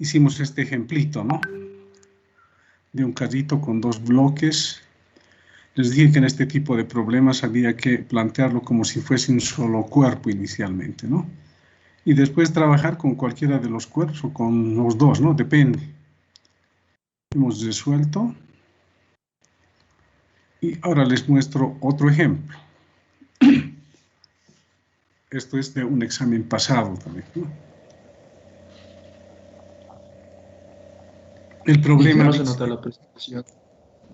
hicimos este ejemplito, ¿no? De un carrito con dos bloques. Les dije que en este tipo de problemas había que plantearlo como si fuese un solo cuerpo inicialmente, ¿no? Y después trabajar con cualquiera de los cuerpos o con los dos, ¿no? Depende. Hemos resuelto. Y ahora les muestro otro ejemplo. Esto es de un examen pasado también, ¿no? El problema... no se nota la presentación.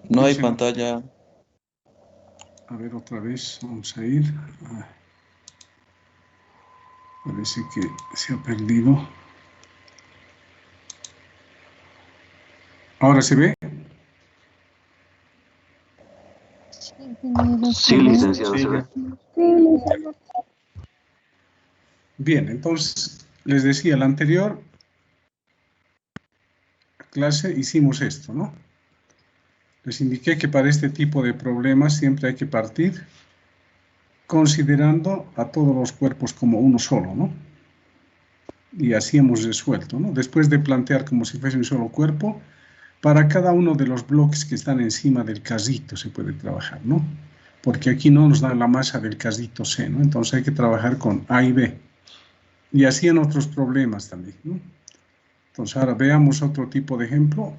No hay pantalla. A ver, otra vez, vamos a ir. Parece que se ha perdido. ¿Ahora se ve? Sí, licenciado, se ve. Bien, entonces, les decía, la anterior clase hicimos esto, ¿no? Les indiqué que para este tipo de problemas siempre hay que partir considerando a todos los cuerpos como uno solo, ¿no? Y así hemos resuelto, ¿no? Después de plantear como si fuese un solo cuerpo, para cada uno de los bloques que están encima del casito se puede trabajar, ¿no? Porque aquí no nos da la masa del casito C, ¿no? Entonces hay que trabajar con A y B. Y así en otros problemas también, ¿no? Entonces ahora veamos otro tipo de ejemplo.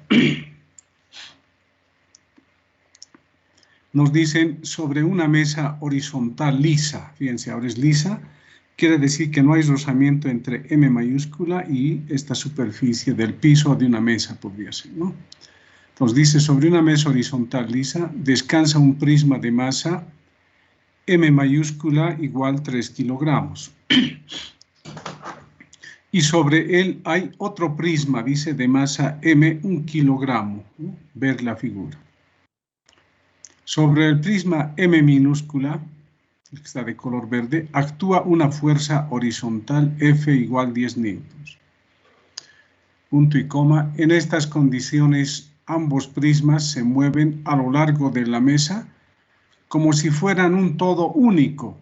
Nos dicen sobre una mesa horizontal lisa, fíjense, ahora es lisa, quiere decir que no hay rozamiento entre M mayúscula y esta superficie del piso de una mesa, podría ser, ¿no? Entonces dice, sobre una mesa horizontal lisa, descansa un prisma de masa M mayúscula igual 3 kilogramos. Y sobre él hay otro prisma, dice, de masa M, 1 kilogramo, ¿no? Ver la figura. Sobre el prisma M minúscula, que está de color verde, actúa una fuerza horizontal F igual 10 newtons. Punto y coma. En estas condiciones, ambos prismas se mueven a lo largo de la mesa como si fueran un todo único.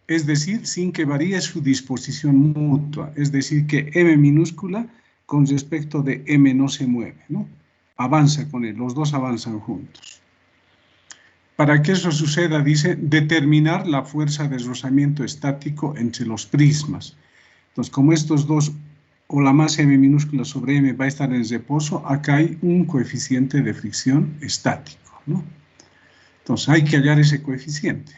Es decir, sin que varíe su disposición mutua. Es decir, que M minúscula con respecto de M no se mueve, ¿no? Avanza con él, los dos avanzan juntos. Para que eso suceda, dice, determinar la fuerza de rozamiento estático entre los prismas. Entonces, como estos dos, o la masa M minúscula sobre M va a estar en reposo, acá hay un coeficiente de fricción estático, ¿no? Entonces, hay que hallar ese coeficiente.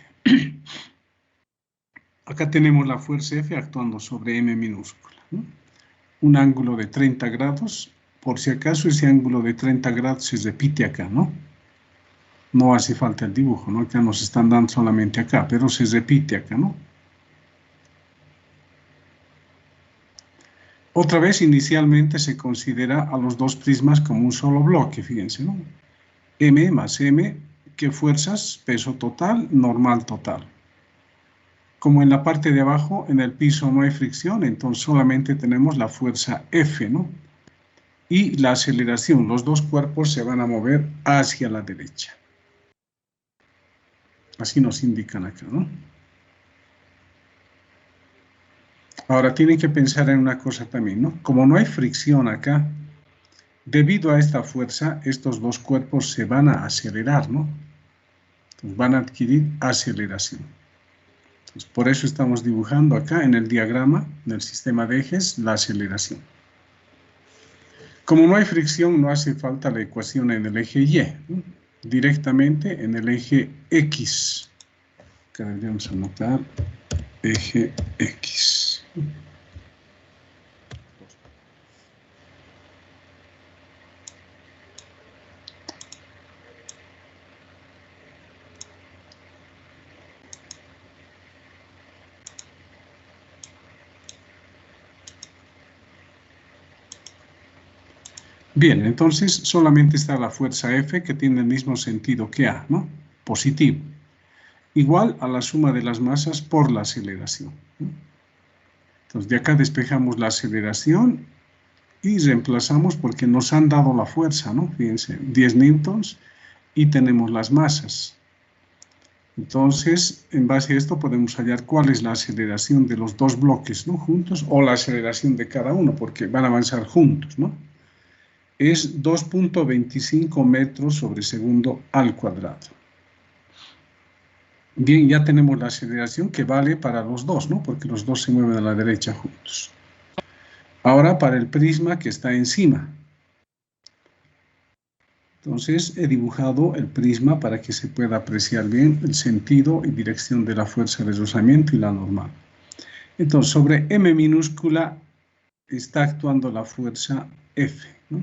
Acá tenemos la fuerza F actuando sobre M minúscula, ¿no? Un ángulo de 30 grados. Por si acaso, ese ángulo de 30 grados se repite acá, ¿no? No hace falta el dibujo, ¿no? Que nos están dando solamente acá, pero se repite acá, ¿no? Otra vez, inicialmente se considera a los dos prismas como un solo bloque, fíjense, ¿no? M más M, ¿qué fuerzas? Peso total, normal total. Como en la parte de abajo, en el piso no hay fricción, entonces solamente tenemos la fuerza F, ¿no? Y la aceleración, los dos cuerpos se van a mover hacia la derecha. Así nos indican acá, ¿no? Ahora tienen que pensar en una cosa también, ¿no? Como no hay fricción acá, debido a esta fuerza, estos dos cuerpos se van a acelerar, ¿no? Entonces van a adquirir aceleración. Entonces, por eso estamos dibujando acá en el diagrama, en el sistema de ejes, la aceleración. Como no hay fricción, no hace falta la ecuación en el eje Y, ¿no? Directamente en el eje X. Acá deberíamos anotar eje X. Bien, entonces solamente está la fuerza F que tiene el mismo sentido que A, ¿no? Positivo. Igual a la suma de las masas por la aceleración, ¿no? Entonces de acá despejamos la aceleración y reemplazamos porque nos han dado la fuerza, ¿no? Fíjense, 10 newtons y tenemos las masas. Entonces, en base a esto podemos hallar cuál es la aceleración de los dos bloques, ¿no?, juntos, o la aceleración de cada uno, porque van a avanzar juntos, ¿no? Es 2.25 metros sobre segundo al cuadrado. Bien, ya tenemos la aceleración que vale para los dos, ¿no?, porque los dos se mueven a la derecha juntos. Ahora para el prisma que está encima. Entonces he dibujado el prisma para que se pueda apreciar bien el sentido y dirección de la fuerza de rozamiento y la normal. Entonces sobre M minúscula está actuando la fuerza F, ¿no?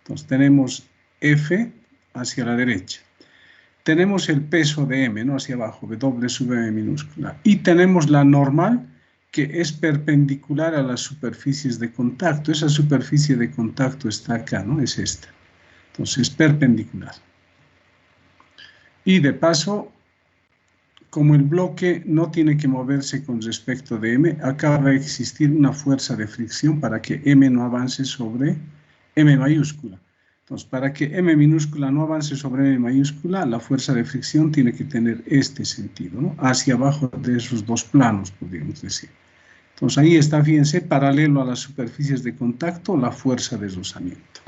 Entonces tenemos F hacia la derecha. Tenemos el peso de M, ¿no?, hacia abajo, W sub M minúscula. Y tenemos la normal, que es perpendicular a las superficies de contacto. Esa superficie de contacto está acá, ¿no?, es esta. Entonces, perpendicular. Y de paso, como el bloque no tiene que moverse con respecto de M, acá va a existir una fuerza de fricción para que M no avance sobre M mayúscula. Entonces, para que M minúscula no avance sobre M mayúscula, la fuerza de fricción tiene que tener este sentido, ¿no?, hacia abajo de esos dos planos, podríamos decir. Entonces, ahí está, fíjense, paralelo a las superficies de contacto, la fuerza de rozamiento.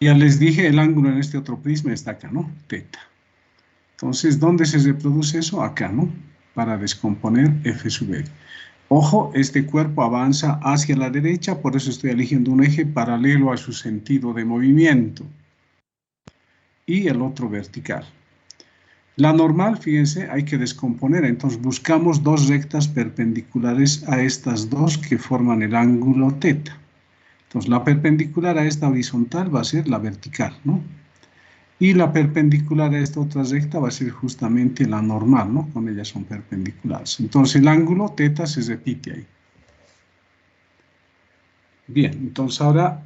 Ya les dije, el ángulo en este otro prisma está acá, ¿no?, teta. Entonces, ¿dónde se reproduce eso? Acá, ¿no?, para descomponer F sub L. Ojo, este cuerpo avanza hacia la derecha, por eso estoy eligiendo un eje paralelo a su sentido de movimiento. Y el otro vertical. La normal, fíjense, hay que descomponer, entonces buscamos dos rectas perpendiculares a estas dos que forman el ángulo teta. Entonces, la perpendicular a esta horizontal va a ser la vertical, ¿no? Y la perpendicular a esta otra recta va a ser justamente la normal, ¿no? Con ellas son perpendiculares. Entonces, el ángulo teta se repite ahí. Bien, entonces ahora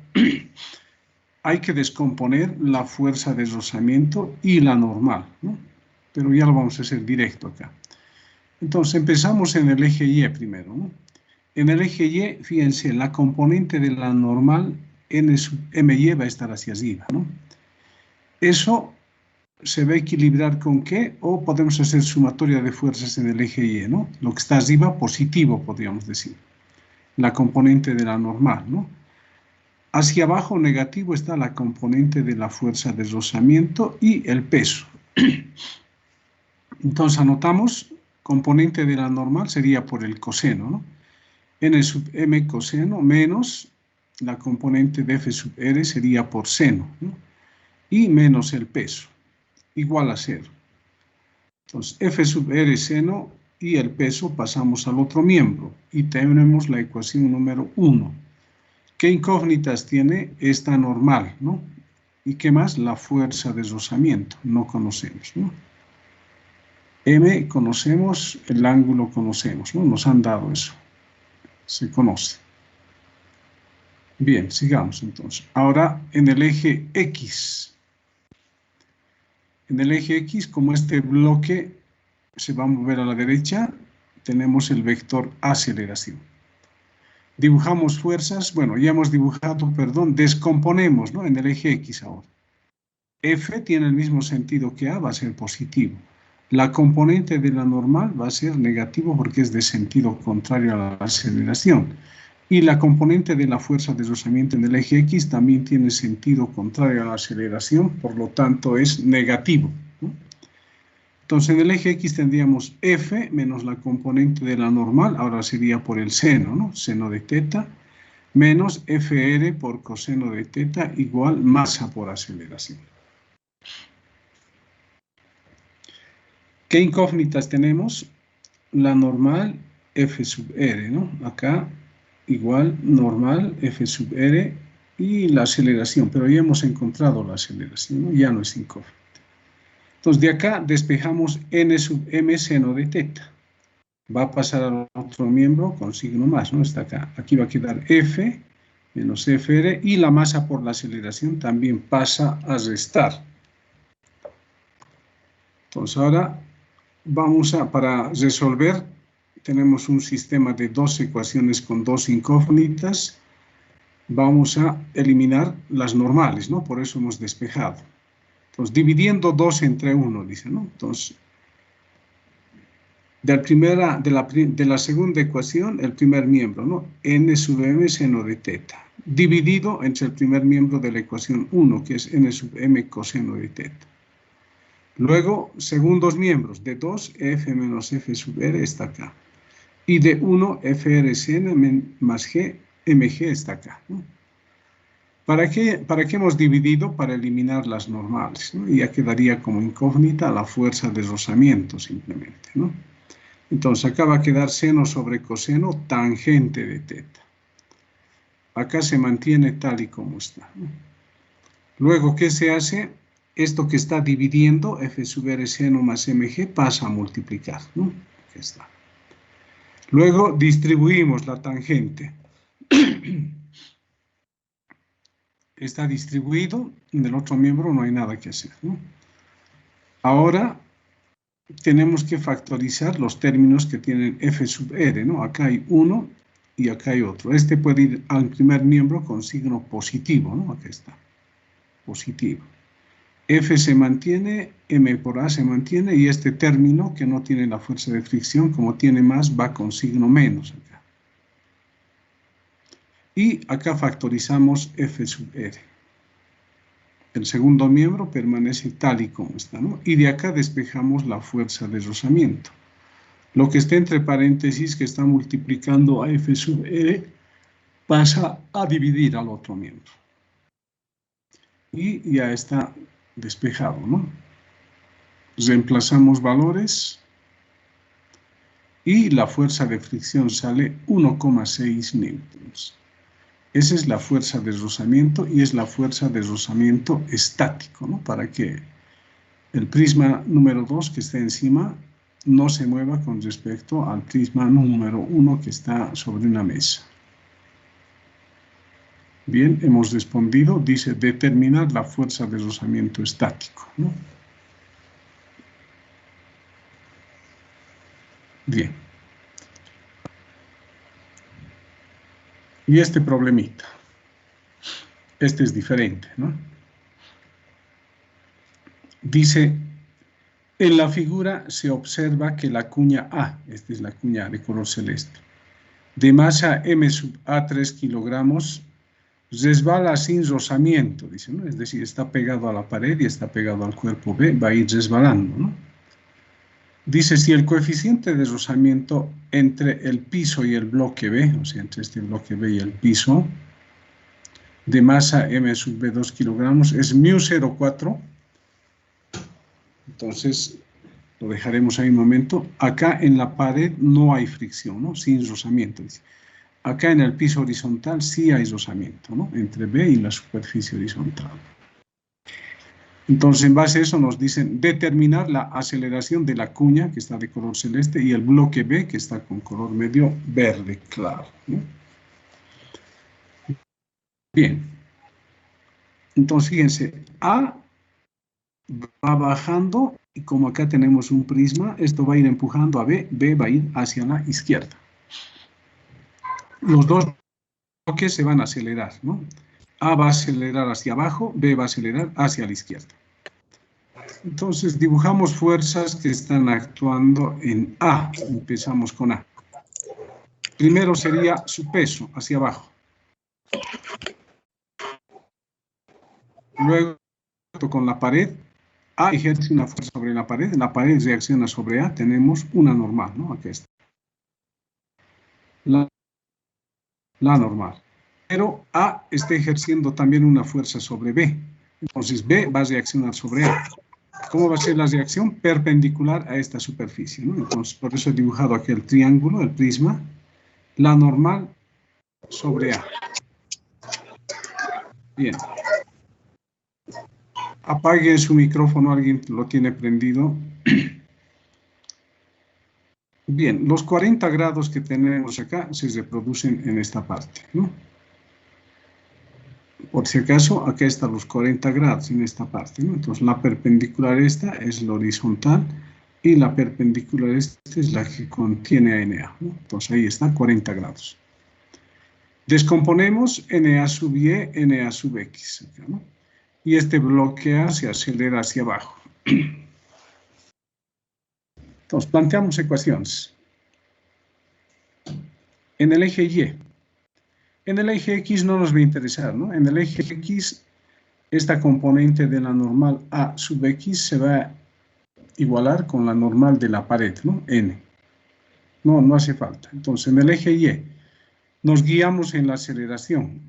hay que descomponer la fuerza de rozamiento y la normal, ¿no? Pero ya lo vamos a hacer directo acá. Entonces, empezamos en el eje Y primero, ¿no? En el eje Y, fíjense, la componente de la normal N sub MY va a estar hacia arriba, ¿no? Eso se va a equilibrar ¿con qué? O podemos hacer sumatoria de fuerzas en el eje Y, ¿no? Lo que está arriba, positivo, podríamos decir. La componente de la normal, ¿no? Hacia abajo, negativo, está la componente de la fuerza de rozamiento y el peso. Entonces, anotamos, componente de la normal sería por el coseno, ¿no? N sub M coseno menos la componente de F sub R sería por seno, ¿no?, y menos el peso, igual a 0. Entonces, F sub R seno y el peso pasamos al otro miembro y tenemos la ecuación número 1. ¿Qué incógnitas tiene? Esta normal, ¿no? ¿Y qué más? La fuerza de rozamiento, no conocemos, ¿no? M conocemos, el ángulo conocemos, ¿no? Nos han dado eso. Se conoce. Bien, sigamos entonces. Ahora en el eje X. En el eje X, como este bloque se va a mover a la derecha, tenemos el vector aceleración. Dibujamos fuerzas, bueno, ya hemos dibujado, perdón, descomponemos, ¿no?, en el eje X ahora. F tiene el mismo sentido que A, va a ser positivo. La componente de la normal va a ser negativo porque es de sentido contrario a la aceleración. Y la componente de la fuerza de rozamiento en el eje X también tiene sentido contrario a la aceleración, por lo tanto es negativo, ¿no? Entonces en el eje X tendríamos F menos la componente de la normal, ahora sería por el seno, ¿no?, seno de teta, menos FR por coseno de teta igual masa por aceleración. ¿Qué incógnitas tenemos? La normal F sub R, ¿no? Acá igual normal F sub R y la aceleración, pero ya hemos encontrado la aceleración, ¿no? Ya no es incógnita. Entonces de acá despejamos N sub M seno de teta. Va a pasar al otro miembro con signo más, ¿no? Está acá. Aquí va a quedar F menos FR y la masa por la aceleración también pasa a restar. Entonces ahora vamos a, para resolver, tenemos un sistema de dos ecuaciones con dos incógnitas. Vamos a eliminar las normales, ¿no? Por eso hemos despejado. Entonces, dividiendo 2 entre 1, dice, ¿no? Entonces, de la segunda ecuación, el primer miembro, ¿no? N sub m seno de teta, dividido entre el primer miembro de la ecuación 1, que es N sub m coseno de teta. Luego, segundos miembros, de 2, f menos f sub r está acá. Y de 1, fr sn más g, mg está acá, ¿no? ¿Para qué hemos dividido? Para eliminar las normales, ¿no? Y ya quedaría como incógnita la fuerza de rozamiento simplemente, ¿no? Entonces acá va a quedar seno sobre coseno tangente de teta. Acá se mantiene tal y como está, ¿no? Luego, ¿qué se hace? Esto que está dividiendo, f sub r seno más mg, pasa a multiplicar, ¿no? Aquí está. Luego distribuimos la tangente. Está distribuido, en el otro miembro no hay nada que hacer, ¿no? Ahora tenemos que factorizar los términos que tienen f sub r, ¿no? Acá hay uno y acá hay otro. Este puede ir al primer miembro con signo positivo, ¿no? Aquí está, positivo. F se mantiene, M por A se mantiene, y este término que no tiene la fuerza de fricción, como tiene más, va con signo menos acá. Y acá factorizamos F sub R. El segundo miembro permanece tal y como está, ¿no? Y de acá despejamos la fuerza de rozamiento. Lo que está entre paréntesis, que está multiplicando a F sub R, pasa a dividir al otro miembro. Y ya está despejado, ¿no? Reemplazamos valores y la fuerza de fricción sale 1,6 newtons. Esa es la fuerza de rozamiento y es la fuerza de rozamiento estático, ¿no? Para que el prisma número 2 que está encima no se mueva con respecto al prisma número 1 que está sobre una mesa. Bien, hemos respondido, dice determinar la fuerza de rozamiento estático, ¿no? Bien. Y este problemita, este es diferente, ¿no? Dice, en la figura se observa que la cuña A, esta es la cuña de color celeste, de masa m sub A 3 kilogramos, resbala sin rozamiento, dice, ¿no? Es decir, está pegado a la pared y está pegado al cuerpo B, va a ir resbalando, ¿no? Dice, si el coeficiente de rozamiento entre el piso y el bloque B, o sea, entre este bloque B y el piso, de masa m sub B 2 kilogramos, es μ04, entonces lo dejaremos ahí un momento. Acá en la pared no hay fricción, ¿no? Sin rozamiento, dice. Acá en el piso horizontal sí hay rozamiento, ¿no? Entre B y la superficie horizontal. Entonces, en base a eso nos dicen determinar la aceleración de la cuña, que está de color celeste, y el bloque B, que está con color medio verde claro, ¿no? Bien. Entonces, fíjense, A va bajando, y como acá tenemos un prisma, esto va a ir empujando a B, B va a ir hacia la izquierda. Los dos bloques se van a acelerar, ¿no? A va a acelerar hacia abajo, B va a acelerar hacia la izquierda. Entonces dibujamos fuerzas que están actuando en A. Empezamos con A. Primero sería su peso hacia abajo. Luego con la pared, A ejerce una fuerza sobre la pared reacciona sobre A, tenemos una normal, ¿no? Aquí está. La normal. Pero A está ejerciendo también una fuerza sobre B. Entonces B va a reaccionar sobre A. ¿Cómo va a ser la reacción? Perpendicular a esta superficie, ¿no? Entonces, por eso he dibujado aquí el triángulo, el prisma, la normal sobre A. Bien. Apague su micrófono, alguien lo tiene prendido. Bien, los 40 grados que tenemos acá se reproducen en esta parte, ¿no? Por si acaso, acá están los 40 grados en esta parte, ¿no? Entonces, la perpendicular esta es la horizontal y la perpendicular esta es la que contiene a NA, ¿no? Entonces, ahí está, 40 grados. Descomponemos NA sub Y, NA sub X, acá, ¿no? y este bloque A se acelera hacia abajo. Entonces, planteamos ecuaciones. En el eje Y. En el eje X no nos va a interesar, ¿no? En el eje X, esta componente de la normal A sub X se va a igualar con la normal de la pared, ¿no? N. No hace falta. Entonces, en el eje Y, nos guiamos en la aceleración.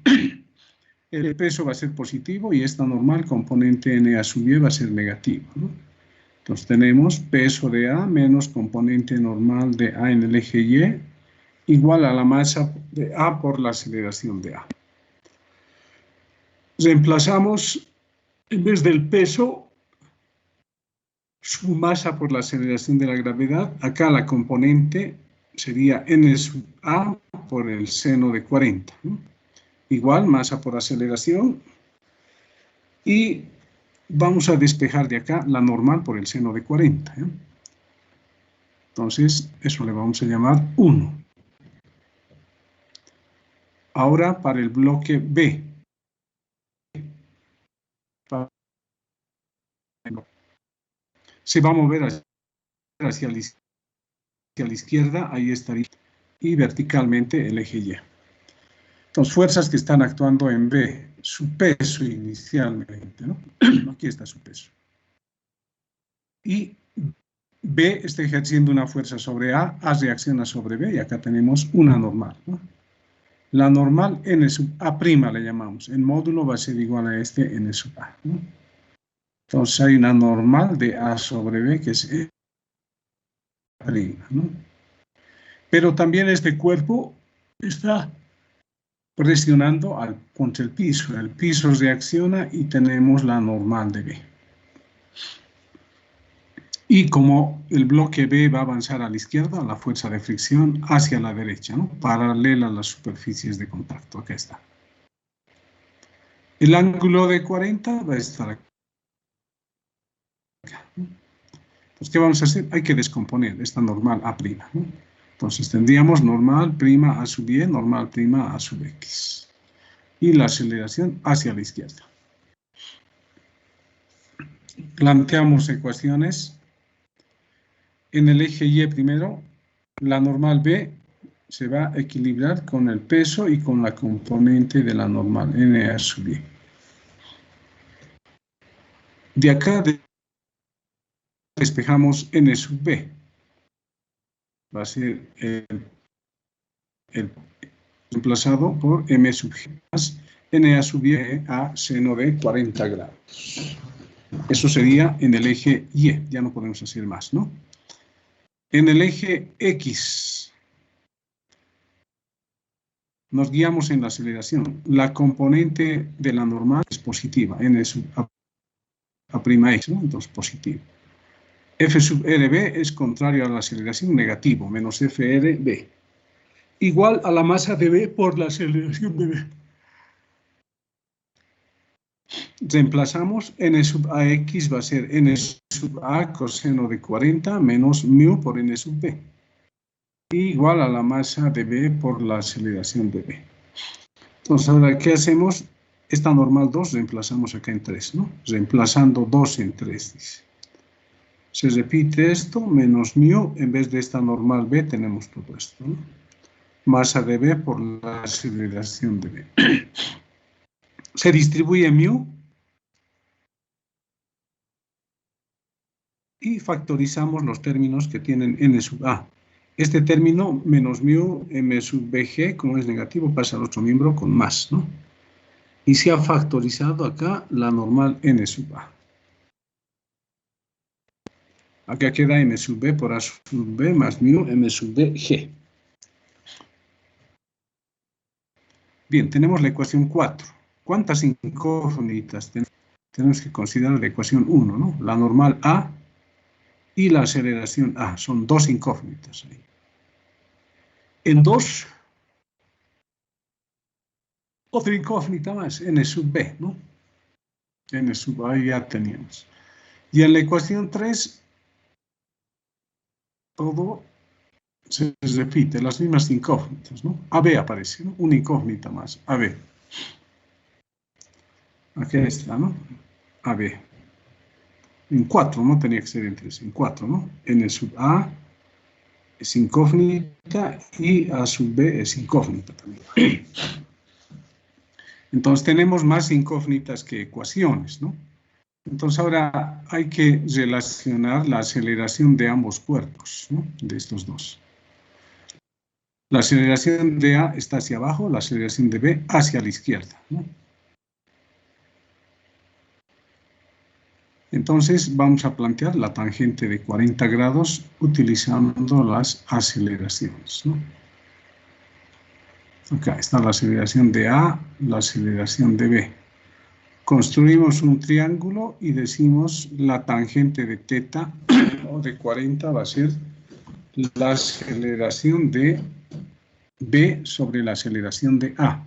El peso va a ser positivo y esta normal componente NA sub Y va a ser negativo, ¿no? Entonces tenemos peso de A menos componente normal de A en el eje Y igual a la masa de A por la aceleración de A. Reemplazamos, en vez del peso, su masa por la aceleración de la gravedad. Acá la componente sería N sub A por el seno de 40, ¿no? Igual masa por aceleración. Y vamos a despejar de acá la normal por el seno de 40. ¿Eh? Entonces, eso le vamos a llamar 1. Ahora, para el bloque B. Se va a mover hacia la izquierda, ahí estaría, y verticalmente el eje Y. Entonces, fuerzas que están actuando en B, su peso inicialmente, ¿no? Aquí está su peso. Y B está ejerciendo una fuerza sobre A reacciona sobre B, y acá tenemos una normal, ¿no? La normal N sub A' le llamamos. El módulo va a ser igual a este N sub A, ¿no? Entonces hay una normal de A sobre B que es E', ¿no? Pero también este cuerpo está presionando contra el piso reacciona y tenemos la normal de B. Y como el bloque B va a avanzar a la izquierda, la fuerza de fricción hacia la derecha, ¿no? Paralela a las superficies de contacto, acá está. El ángulo de 40 va a estar acá. Entonces, ¿qué vamos a hacer? Hay que descomponer esta normal A', ¿no? Entonces tendríamos normal prima A sub Y, normal prima A sub X. Y la aceleración hacia la izquierda. Planteamos ecuaciones. En el eje Y primero, la normal B se va a equilibrar con el peso y con la componente de la normal NA sub Y. De acá despejamos N sub B. Va a ser el reemplazado por M sub G más NA sub Y a seno de 40 grados. Eso sería en el eje Y, ya no podemos hacer más, ¿no? En el eje X nos guiamos en la aceleración. La componente de la normal es positiva, N sub A'X, ¿no? Entonces positivo. F sub RB es contrario a la aceleración, negativo, menos FRB. Igual a la masa de B por la aceleración de B. Reemplazamos N sub AX va a ser N sub A coseno de 40 menos mu por N sub B. Igual a la masa de B por la aceleración de B. Entonces, ahora, ¿qué hacemos? Esta normal 2 reemplazamos acá en 3, ¿no? Reemplazando 2 en 3, dice. Se repite esto, menos mu, en vez de esta normal B tenemos todo esto, ¿no? Masa de B por la aceleración de B. Se distribuye mu y factorizamos los términos que tienen N sub A. Este término, menos mu, M sub BG, como es negativo, pasa al otro miembro con más, ¿no? Y se ha factorizado acá la normal N sub A. Acá queda M sub B por A sub B más mu M sub B G. Bien, tenemos la ecuación 4. ¿Cuántas incógnitas tenemos? Tenemos que considerar la ecuación 1, ¿no? La normal A y la aceleración A. Son dos incógnitas ahí. En 2, otra incógnita más, N sub B, ¿no? N sub A ya teníamos. Y en la ecuación 3, todo se repite, las mismas incógnitas, ¿no? AB aparece, ¿no? Una incógnita más, AB. Aquí está, ¿no? AB. En 4, no tenía que ser en 3, en 4, ¿no? N sub A es incógnita y A sub B es incógnita también. Entonces tenemos más incógnitas que ecuaciones, ¿no? Entonces ahora hay que relacionar la aceleración de ambos cuerpos, ¿no? De estos dos. La aceleración de A está hacia abajo, la aceleración de B hacia la izquierda, ¿no? Entonces vamos a plantear la tangente de 40 grados utilizando las aceleraciones, ¿no? Acá está la aceleración de A, la aceleración de B. Construimos un triángulo y decimos la tangente de teta o de 40 va a ser la aceleración de B sobre la aceleración de A.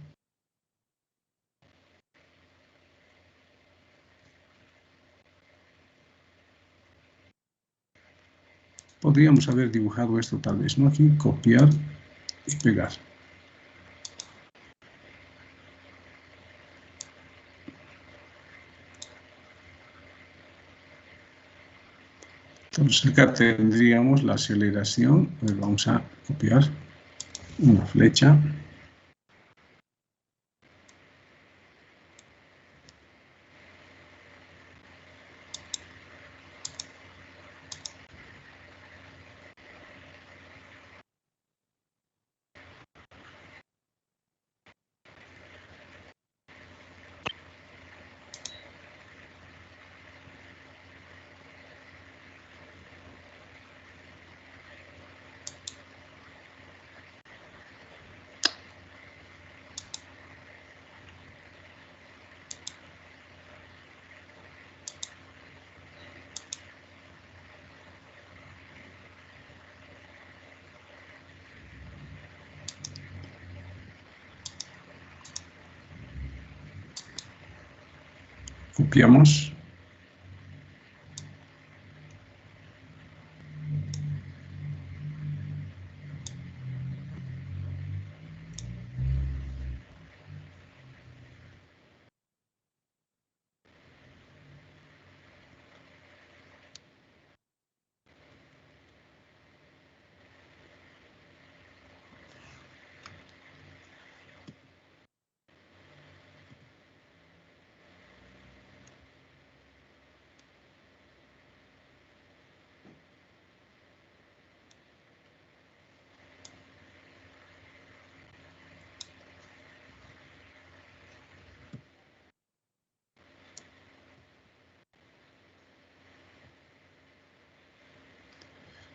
Podríamos haber dibujado esto tal vez, ¿no? Aquí copiar y pegar. Entonces acá tendríamos la aceleración, vamos a copiar una flecha. Copiamos.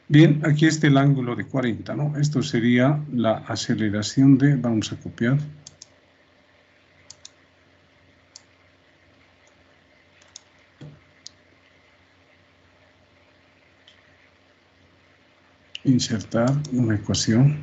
Bien, aquí está el ángulo de 40, ¿no? Esto sería la aceleración de, vamos a copiar. Insertar una ecuación.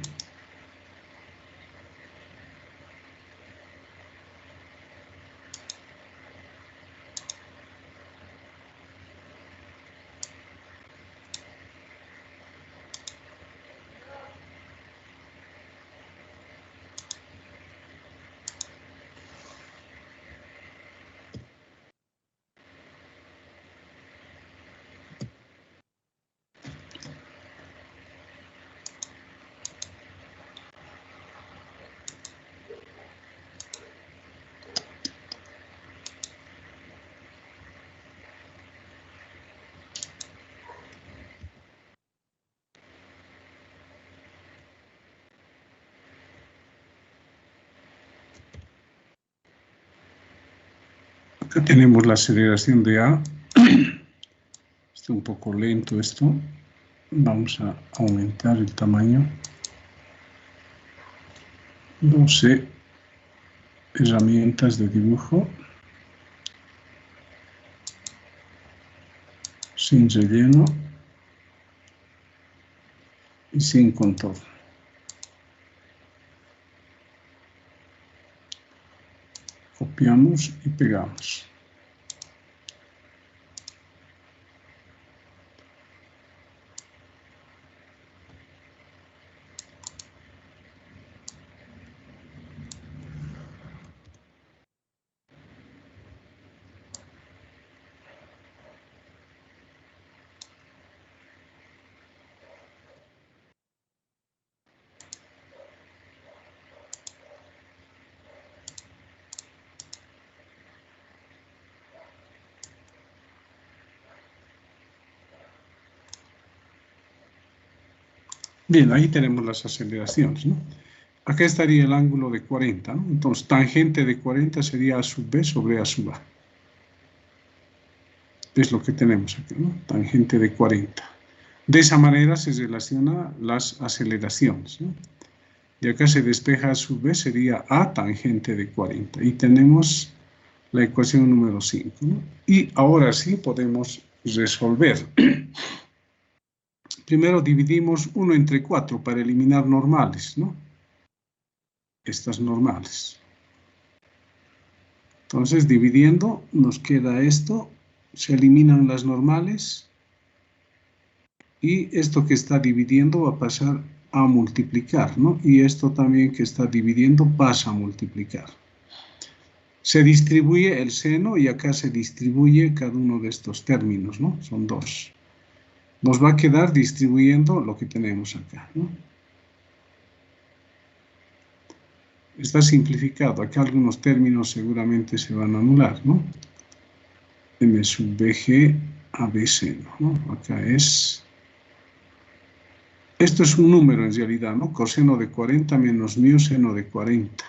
Acá tenemos la aceleración de A. Está un poco lento esto. Vamos a aumentar el tamaño. 12 herramientas de dibujo. Sin relleno y sin contorno. Copiamos y pegamos. Bien, ahí tenemos las aceleraciones, ¿no? Acá estaría el ángulo de 40, ¿no? Entonces, tangente de 40 sería A sub B sobre A sub A. Es lo que tenemos aquí, ¿no? Tangente de 40. De esa manera se relacionan las aceleraciones, ¿no? Y acá se despeja A sub B, sería A tangente de 40. Y tenemos la ecuación número 5, ¿no? Y ahora sí podemos resolver. Primero dividimos 1 entre 4 para eliminar normales, ¿no? Estas normales. Entonces, dividiendo, nos queda esto, se eliminan las normales, y esto que está dividiendo va a pasar a multiplicar, ¿no? Y esto también que está dividiendo pasa a multiplicar. Se distribuye el seno y acá se distribuye cada uno de estos términos, ¿no? Son 2. Nos va a quedar distribuyendo lo que tenemos acá, ¿no? Está simplificado. Acá algunos términos seguramente se van a anular, ¿no? M sub BG a B seno, ¿no? Acá es... Esto es un número en realidad, ¿no? Coseno de 40 menos mu seno de 40.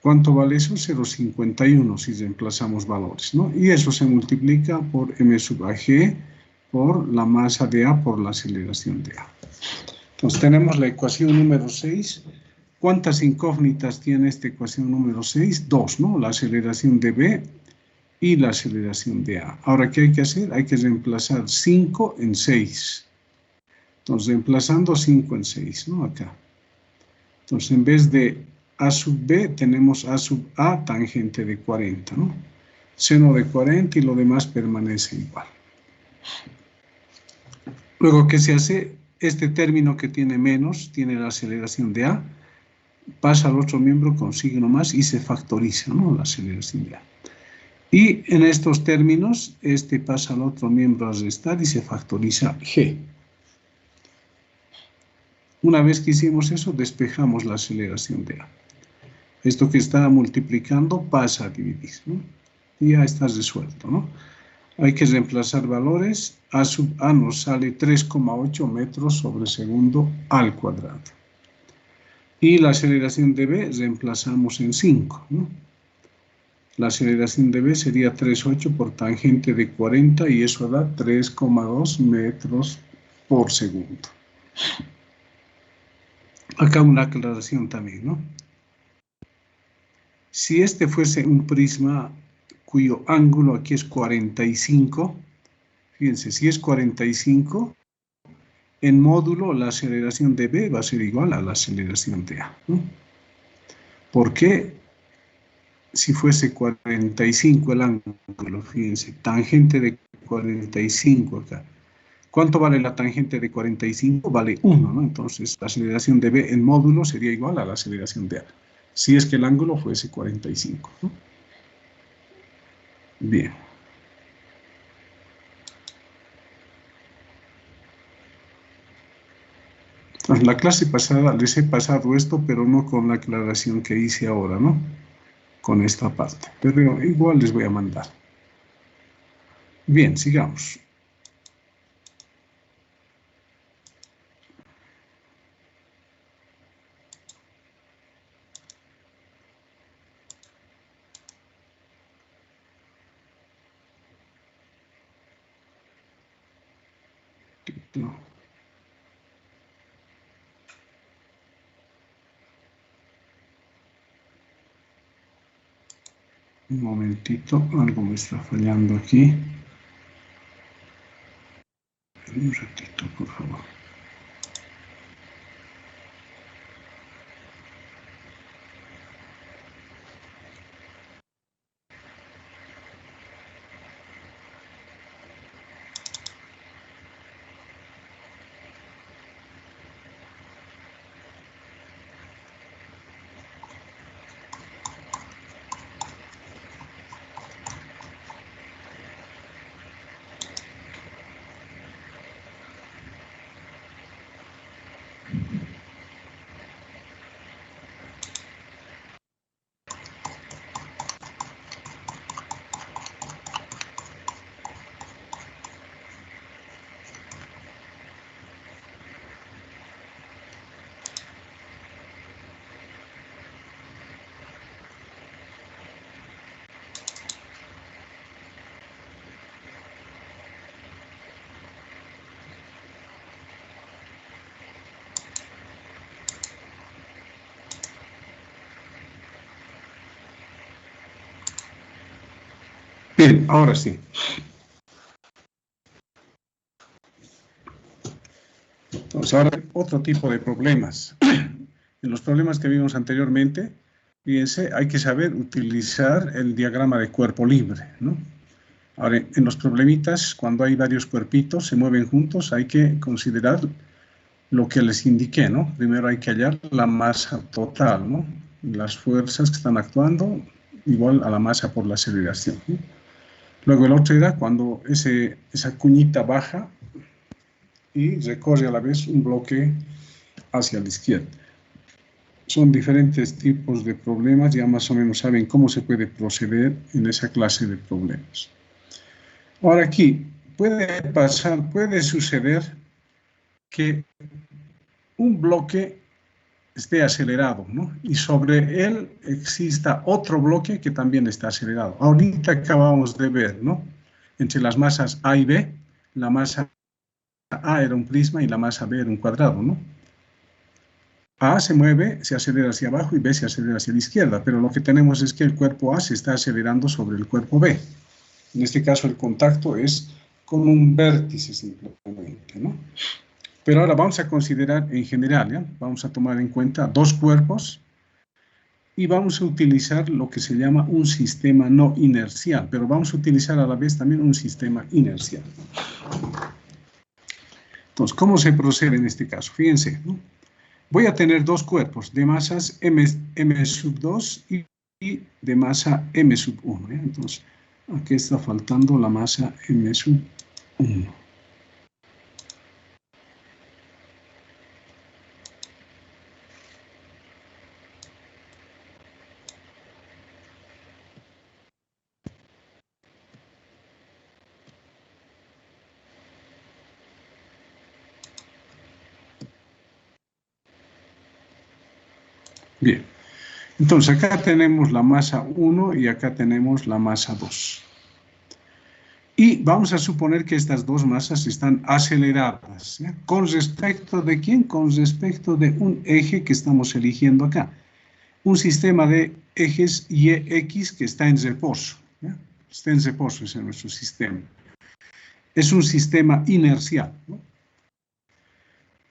¿Cuánto vale eso? 0,51 si reemplazamos valores, ¿no? Y eso se multiplica por M sub AG por la masa de A por la aceleración de A. Entonces tenemos la ecuación número 6. ¿Cuántas incógnitas tiene esta ecuación número 6? 2, ¿no? La aceleración de B y la aceleración de A. Ahora, ¿qué hay que hacer? Hay que reemplazar 5 en 6. Entonces, reemplazando 5 en 6, ¿no? Acá. Entonces, en vez de A sub B, tenemos A sub A tangente de 40, ¿no? Seno de 40 y lo demás permanece igual. Luego, ¿qué se hace? Este término que tiene menos, tiene la aceleración de A, pasa al otro miembro con signo más y se factoriza, ¿no? La aceleración de A. Y en estos términos, este pasa al otro miembro a restar y se factoriza G. Una vez que hicimos eso, despejamos la aceleración de A. Esto que está multiplicando pasa a dividir, ¿no? Y ya está resuelto, ¿no? Hay que reemplazar valores. A sub A nos sale 3,8 metros sobre segundo al cuadrado. Y la aceleración de B reemplazamos en 5, ¿no? La aceleración de B sería 3,8 por tangente de 40 y eso da 3,2 metros por segundo. Acá una aclaración también, ¿no? Si este fuese un prisma cuyo ángulo aquí es 45, fíjense, si es 45, en módulo la aceleración de B va a ser igual a la aceleración de A, ¿no? ¿Por qué? Si fuese 45 el ángulo, fíjense, tangente de 45 acá. ¿Cuánto vale la tangente de 45? Vale 1, ¿no? Entonces, la aceleración de B en módulo sería igual a la aceleración de A, si es que el ángulo fuese 45, ¿no? Bien. En la clase pasada les he pasado esto, pero no con la aclaración que hice ahora, ¿no? Con esta parte. Pero igual les voy a mandar. Bien, sigamos. Un momentito, algo me está fallando aquí. Un ratito, por favor. Bien, ahora sí. Entonces, ahora otro tipo de problemas. En los problemas que vimos anteriormente, fíjense, hay que saber utilizar el diagrama de cuerpo libre, ¿no? Ahora, en los problemitas, cuando hay varios cuerpitos, se mueven juntos, hay que considerar lo que les indiqué, ¿no? Primero hay que hallar la masa total, ¿no? Las fuerzas que están actuando igual a la masa por la aceleración, ¿no? Luego el otro era cuando esa cuñita baja y recorre a la vez un bloque hacia la izquierda. Son diferentes tipos de problemas, ya más o menos saben cómo se puede proceder en esa clase de problemas. Ahora aquí, puede suceder que un bloque esté acelerado, ¿no? Y sobre él exista otro bloque que también está acelerado. Ahorita acabamos de ver, ¿no? Entre las masas A y B, la masa A era un prisma y la masa B era un cuadrado, ¿no? A se mueve, se acelera hacia abajo y B se acelera hacia la izquierda, pero lo que tenemos es que el cuerpo A se está acelerando sobre el cuerpo B. En este caso el contacto es con un vértice simplemente, ¿no? Pero ahora vamos a considerar en general, ¿ya? Vamos a tomar en cuenta dos cuerpos y vamos a utilizar lo que se llama un sistema no inercial, pero vamos a utilizar a la vez también un sistema inercial. Entonces, ¿cómo se procede en este caso? Fíjense, ¿no? Voy a tener dos cuerpos de masas m sub 2 y de masa m sub 1. ¿eh? Entonces, aquí está faltando la masa m sub 1. Bien, entonces acá tenemos la masa 1 y acá tenemos la masa 2. Y vamos a suponer que estas dos masas están aceleradas. ¿Ya? ¿Con respecto de quién? Con respecto de un eje que estamos eligiendo acá. Un sistema de ejes y x que está en reposo. ¿Ya? Está en reposo, ese es nuestro sistema. Es un sistema inercial, ¿no?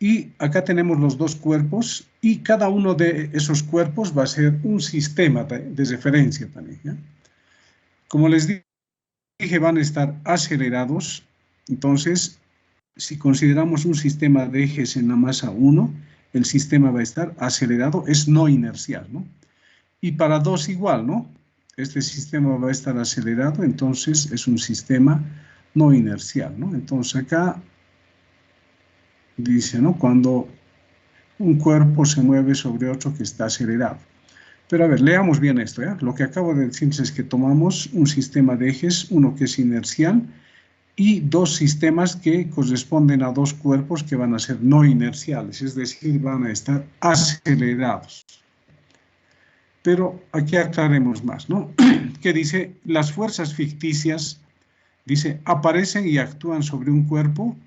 Y acá tenemos los dos cuerpos y cada uno de esos cuerpos va a ser un sistema de referencia también. ¿Ya? Como les dije, van a estar acelerados. Entonces, si consideramos un sistema de ejes en la masa 1, el sistema va a estar acelerado, es no inercial, ¿no? Y para 2 igual, ¿no? Este sistema va a estar acelerado, entonces es un sistema no inercial, ¿no? Entonces acá dice, ¿no? Cuando un cuerpo se mueve sobre otro que está acelerado. Pero a ver, leamos bien esto, ¿ya? Lo que acabo de decir es que tomamos un sistema de ejes, uno que es inercial, y dos sistemas que corresponden a dos cuerpos que van a ser no inerciales, es decir, van a estar acelerados. Pero aquí aclaremos más, ¿no? Que dice, las fuerzas ficticias, dice, aparecen y actúan sobre un cuerpo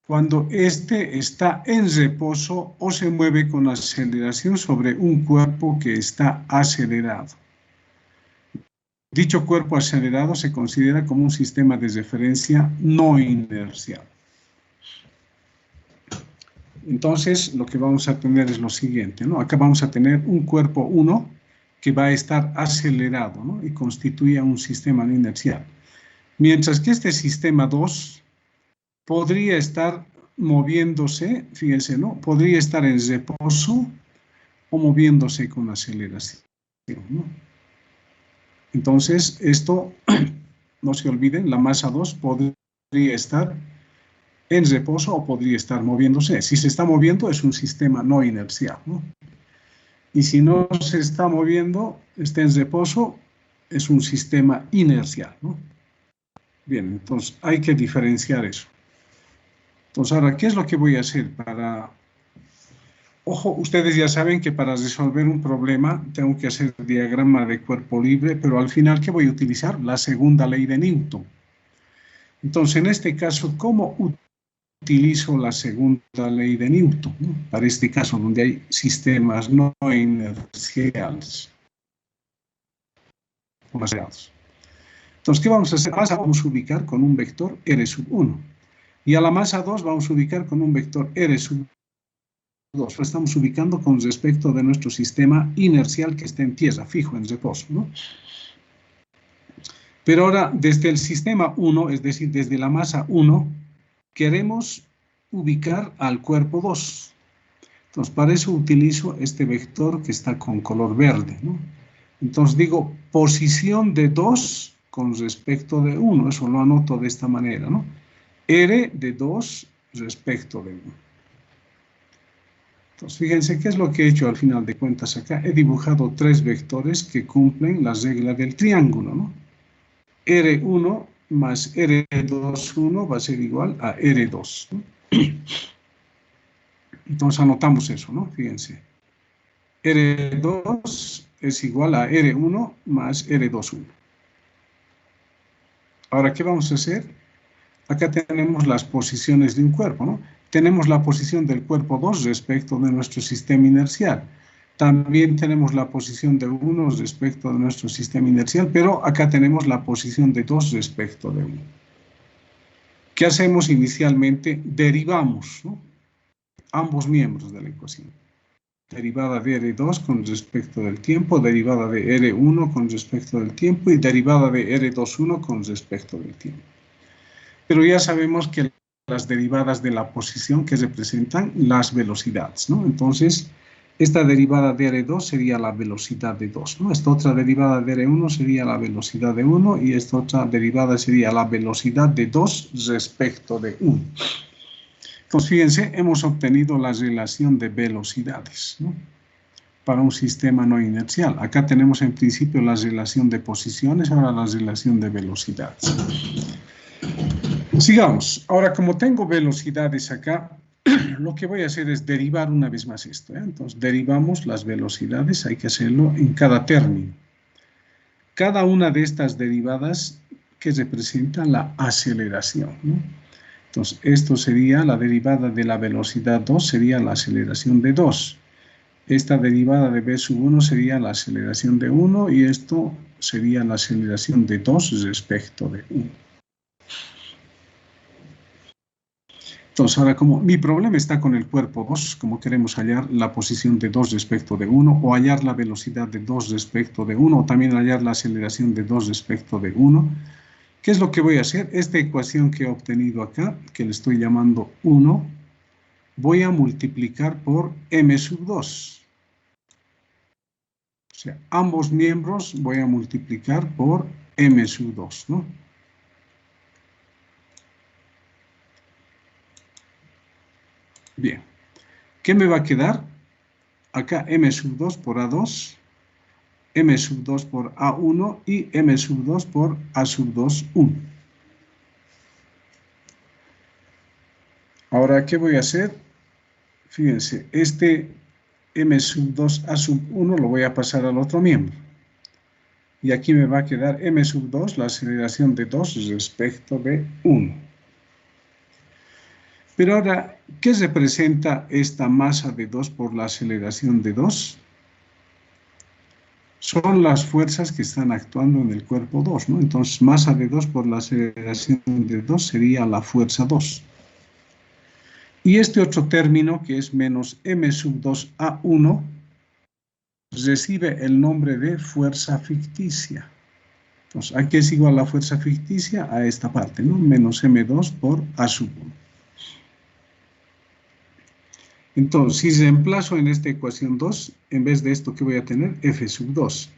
cuando éste está en reposo o se mueve con aceleración sobre un cuerpo que está acelerado. Dicho cuerpo acelerado se considera como un sistema de referencia no inercial. Entonces, lo que vamos a tener es lo siguiente, ¿no? Acá vamos a tener un cuerpo 1 que va a estar acelerado, ¿no? Y constituye un sistema no inercial. Mientras que este sistema 2 podría estar moviéndose, fíjense, ¿no? Podría estar en reposo o moviéndose con aceleración, ¿no? Entonces, esto, no se olviden, la masa 2 podría estar en reposo o podría estar moviéndose. Si se está moviendo, es un sistema no inercial, ¿no? Y si no se está moviendo, está en reposo, es un sistema inercial, ¿no? Bien, entonces hay que diferenciar eso. Entonces, ahora, ¿qué es lo que voy a hacer para... Ojo, ustedes ya saben que para resolver un problema tengo que hacer diagrama de cuerpo libre, pero al final, ¿qué voy a utilizar? La segunda ley de Newton. Entonces, en este caso, ¿cómo utilizo la segunda ley de Newton? ¿No? Para este caso, donde hay sistemas no inerciales. Entonces, ¿qué vamos a hacer? A la masa vamos a ubicar con un vector R sub 1. Y a la masa 2 vamos a ubicar con un vector R sub 2. Lo estamos ubicando con respecto de nuestro sistema inercial que está en tierra, fijo, en reposo, ¿no? Pero ahora, desde el sistema 1, es decir, desde la masa 1, queremos ubicar al cuerpo 2. Entonces, para eso utilizo este vector que está con color verde, ¿no? Entonces digo posición de 2 con respecto de 1. Eso lo anoto de esta manera, ¿no? R de 2 respecto de 1. Entonces, fíjense qué es lo que he hecho al final de cuentas acá. He dibujado 3 vectores que cumplen la regla del triángulo, ¿no? R1 más R2,1 va a ser igual a R2, ¿no? Entonces anotamos eso, ¿no? Fíjense. R2 es igual a R1 más R2,1. Ahora, ¿qué vamos a hacer? Acá tenemos las posiciones de un cuerpo, ¿no? Tenemos la posición del cuerpo 2 respecto de nuestro sistema inercial. También tenemos la posición de 1 respecto de nuestro sistema inercial, pero acá tenemos la posición de 2 respecto de 1. ¿Qué hacemos inicialmente? Derivamos, ¿no? Ambos miembros de la ecuación. Derivada de R2 con respecto del tiempo, derivada de R1 con respecto del tiempo y derivada de R2,1 con respecto del tiempo. Pero ya sabemos que las derivadas de la posición que representan las velocidades, ¿no? Entonces, esta derivada de R2 sería la velocidad de 2, ¿no? Esta otra derivada de R1 sería la velocidad de 1 y esta otra derivada sería la velocidad de 2 respecto de 1. Entonces, fíjense, hemos obtenido la relación de velocidades, ¿no? Para un sistema no inercial. Acá tenemos en principio la relación de posiciones, ahora la relación de velocidades. Sigamos. Ahora, como tengo velocidades acá, lo que voy a hacer es derivar una vez más esto, ¿eh? Entonces, derivamos las velocidades, hay que hacerlo en cada término. Cada una de estas derivadas que representa la aceleración, ¿no? Entonces, esto sería la derivada de la velocidad 2, sería la aceleración de 2. Esta derivada de v sub 1 sería la aceleración de 1 y esto sería la aceleración de 2 respecto de 1. Entonces, ahora como mi problema está con el cuerpo 2, como queremos hallar la posición de 2 respecto de 1, o hallar la velocidad de 2 respecto de 1, o también hallar la aceleración de 2 respecto de 1, ¿qué es lo que voy a hacer? Esta ecuación que he obtenido acá, que le estoy llamando 1, voy a multiplicar por m sub 2. O sea, ambos miembros voy a multiplicar por m sub 2, ¿no? Bien. ¿Qué me va a quedar? Acá m sub 2 por A2, m sub 2 por A1 y m sub 2 por A sub 2, 1. Ahora, ¿qué voy a hacer? Fíjense, este m sub 2 A sub 1 lo voy a pasar al otro miembro. Y aquí me va a quedar m sub 2, la aceleración de 2 respecto de 1. Pero ahora, ¿qué representa esta masa de 2 por la aceleración de 2? Son las fuerzas que están actuando en el cuerpo 2, ¿no? Entonces, masa de 2 por la aceleración de 2 sería la fuerza 2. Y este otro término, que es menos m sub 2 A1, recibe el nombre de fuerza ficticia. Entonces, ¿a qué es igual la fuerza ficticia? A esta parte, ¿no? Menos m2 por A sub 1. Entonces, si reemplazo en esta ecuación 2, en vez de esto, ¿qué voy a tener? F sub 2.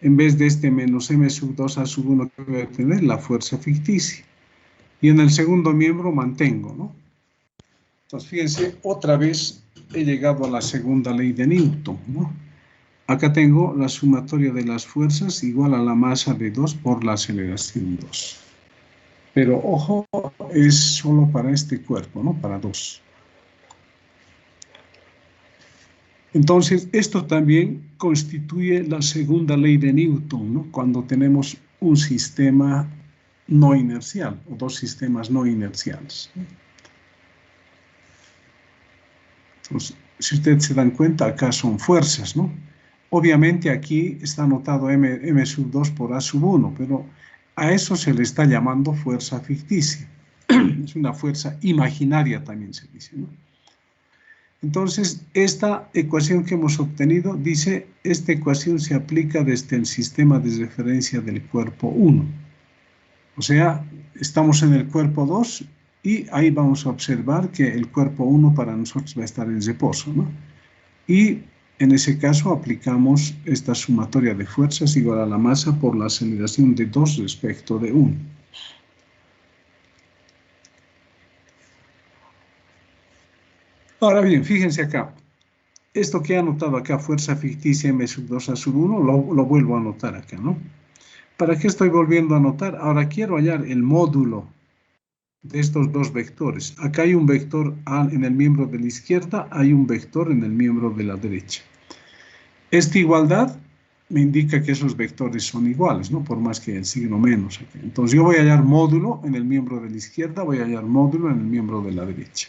En vez de este menos m sub 2 A sub 1, ¿qué voy a tener? La fuerza ficticia. Y en el segundo miembro mantengo, ¿no? Entonces, fíjense, otra vez he llegado a la segunda ley de Newton, ¿no? Acá tengo la sumatoria de las fuerzas igual a la masa de 2 por la aceleración 2. Pero, ojo, es solo para este cuerpo, ¿no? Para 2. Entonces, esto también constituye la segunda ley de Newton, ¿no? Cuando tenemos un sistema no inercial o dos sistemas no inerciales. Entonces, si ustedes se dan cuenta, acá son fuerzas, ¿no? Obviamente aquí está anotado m sub 2 por A sub 1, pero A eso se le está llamando fuerza ficticia. Es una fuerza imaginaria también se dice, ¿no? Entonces, esta ecuación que hemos obtenido dice, esta ecuación se aplica desde el sistema de referencia del cuerpo 1. O sea, estamos en el cuerpo 2 y ahí vamos a observar que el cuerpo 1 para nosotros va a estar en reposo, ¿no? Y en ese caso aplicamos esta sumatoria de fuerzas igual a la masa por la aceleración de 2 respecto de 1. Ahora bien, fíjense acá. Esto que he anotado acá, fuerza ficticia m sub 2 a sub 1, lo vuelvo a anotar acá, ¿no? ¿Para qué estoy volviendo a anotar? Ahora quiero hallar el módulo de estos dos vectores. Acá hay un vector en el miembro de la izquierda, hay un vector en el miembro de la derecha. Esta igualdad me indica que esos vectores son iguales, ¿no? Por más que el signo menos aquí. Entonces yo voy a hallar módulo en el miembro de la izquierda, voy a hallar módulo en el miembro de la derecha.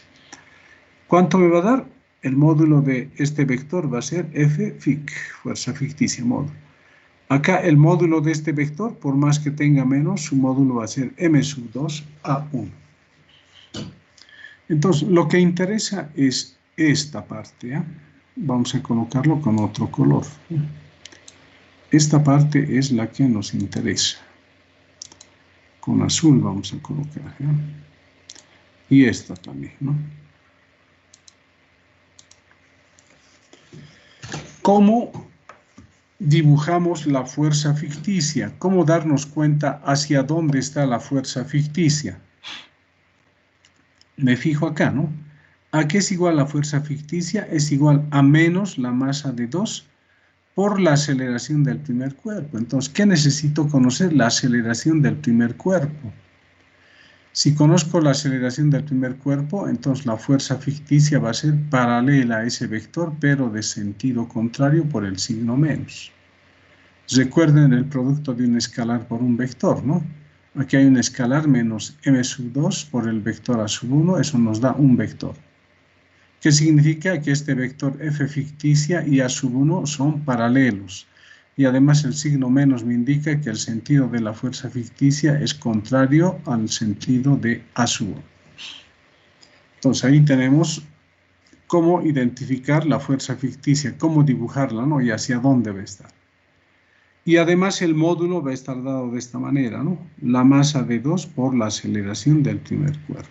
¿Cuánto me va a dar? El módulo de este vector va a ser f fic, fuerza ficticia, módulo. Acá el módulo de este vector, por más que tenga menos, su módulo va a ser m sub 2 a 1. Entonces, lo que interesa es esta parte, ¿eh? Vamos a colocarlo con otro color. Esta parte es la que nos interesa. Con azul vamos a colocar, ¿eh? Y esta también, ¿no? ¿Cómo dibujamos la fuerza ficticia? ¿Cómo darnos cuenta hacia dónde está la fuerza ficticia? Me fijo acá, ¿no? ¿A qué es igual la fuerza ficticia? Es igual a menos la masa de 2 por la aceleración del primer cuerpo. Entonces, ¿qué necesito conocer? La aceleración del primer cuerpo. Si conozco la aceleración del primer cuerpo, entonces la fuerza ficticia va a ser paralela a ese vector, pero de sentido contrario por el signo menos. Recuerden el producto de un escalar por un vector, ¿no? Aquí hay un escalar menos m sub 2 por el vector a sub 1, eso nos da un vector. ¿Qué significa? Que este vector f ficticia y a sub 1 son paralelos. Y además el signo menos me indica que el sentido de la fuerza ficticia es contrario al sentido de a sub 1. Entonces ahí tenemos cómo identificar la fuerza ficticia, cómo dibujarla, ¿no? Y hacia dónde va a estar. Y además el módulo va a estar dado de esta manera, ¿no? La masa de 2 por la aceleración del primer cuerpo.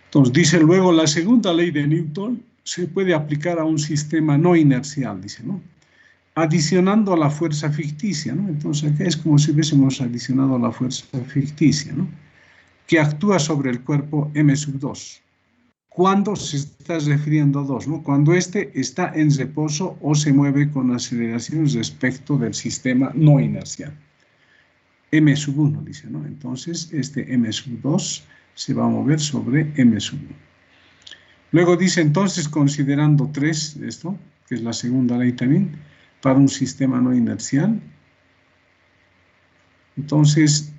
Entonces dice luego la segunda ley de Newton se puede aplicar a un sistema no inercial, dice, ¿no? Adicionando a la fuerza ficticia, ¿no? Entonces acá es como si hubiésemos adicionado a la fuerza ficticia, ¿no? Que actúa sobre el cuerpo m sub 2. ¿Cuándo se está refiriendo a 2? ¿No? Cuando este está en reposo o se mueve con aceleración respecto del sistema no inercial. M sub 1, dice, ¿no? Entonces, este M sub 2 se va a mover sobre M sub 1. Luego dice, entonces, considerando 3, esto, que es la segunda ley también, para un sistema no inercial. Entonces,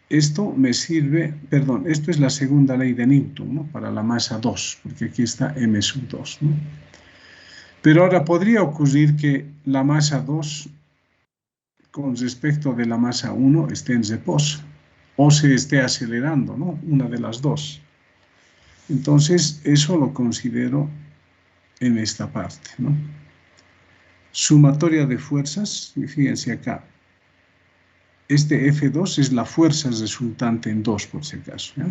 esto me sirve, perdón, esto es la segunda ley de Newton, ¿no? Para la masa 2, porque aquí está m sub 2, ¿no? Pero ahora podría ocurrir que la masa 2 con respecto de la masa 1 esté en reposo o se esté acelerando, ¿no? Una de las dos. Entonces, eso lo considero en esta parte, ¿no? Sumatoria de fuerzas, y fíjense acá. Este F2 es la fuerza resultante en 2, por si acaso, ¿ya?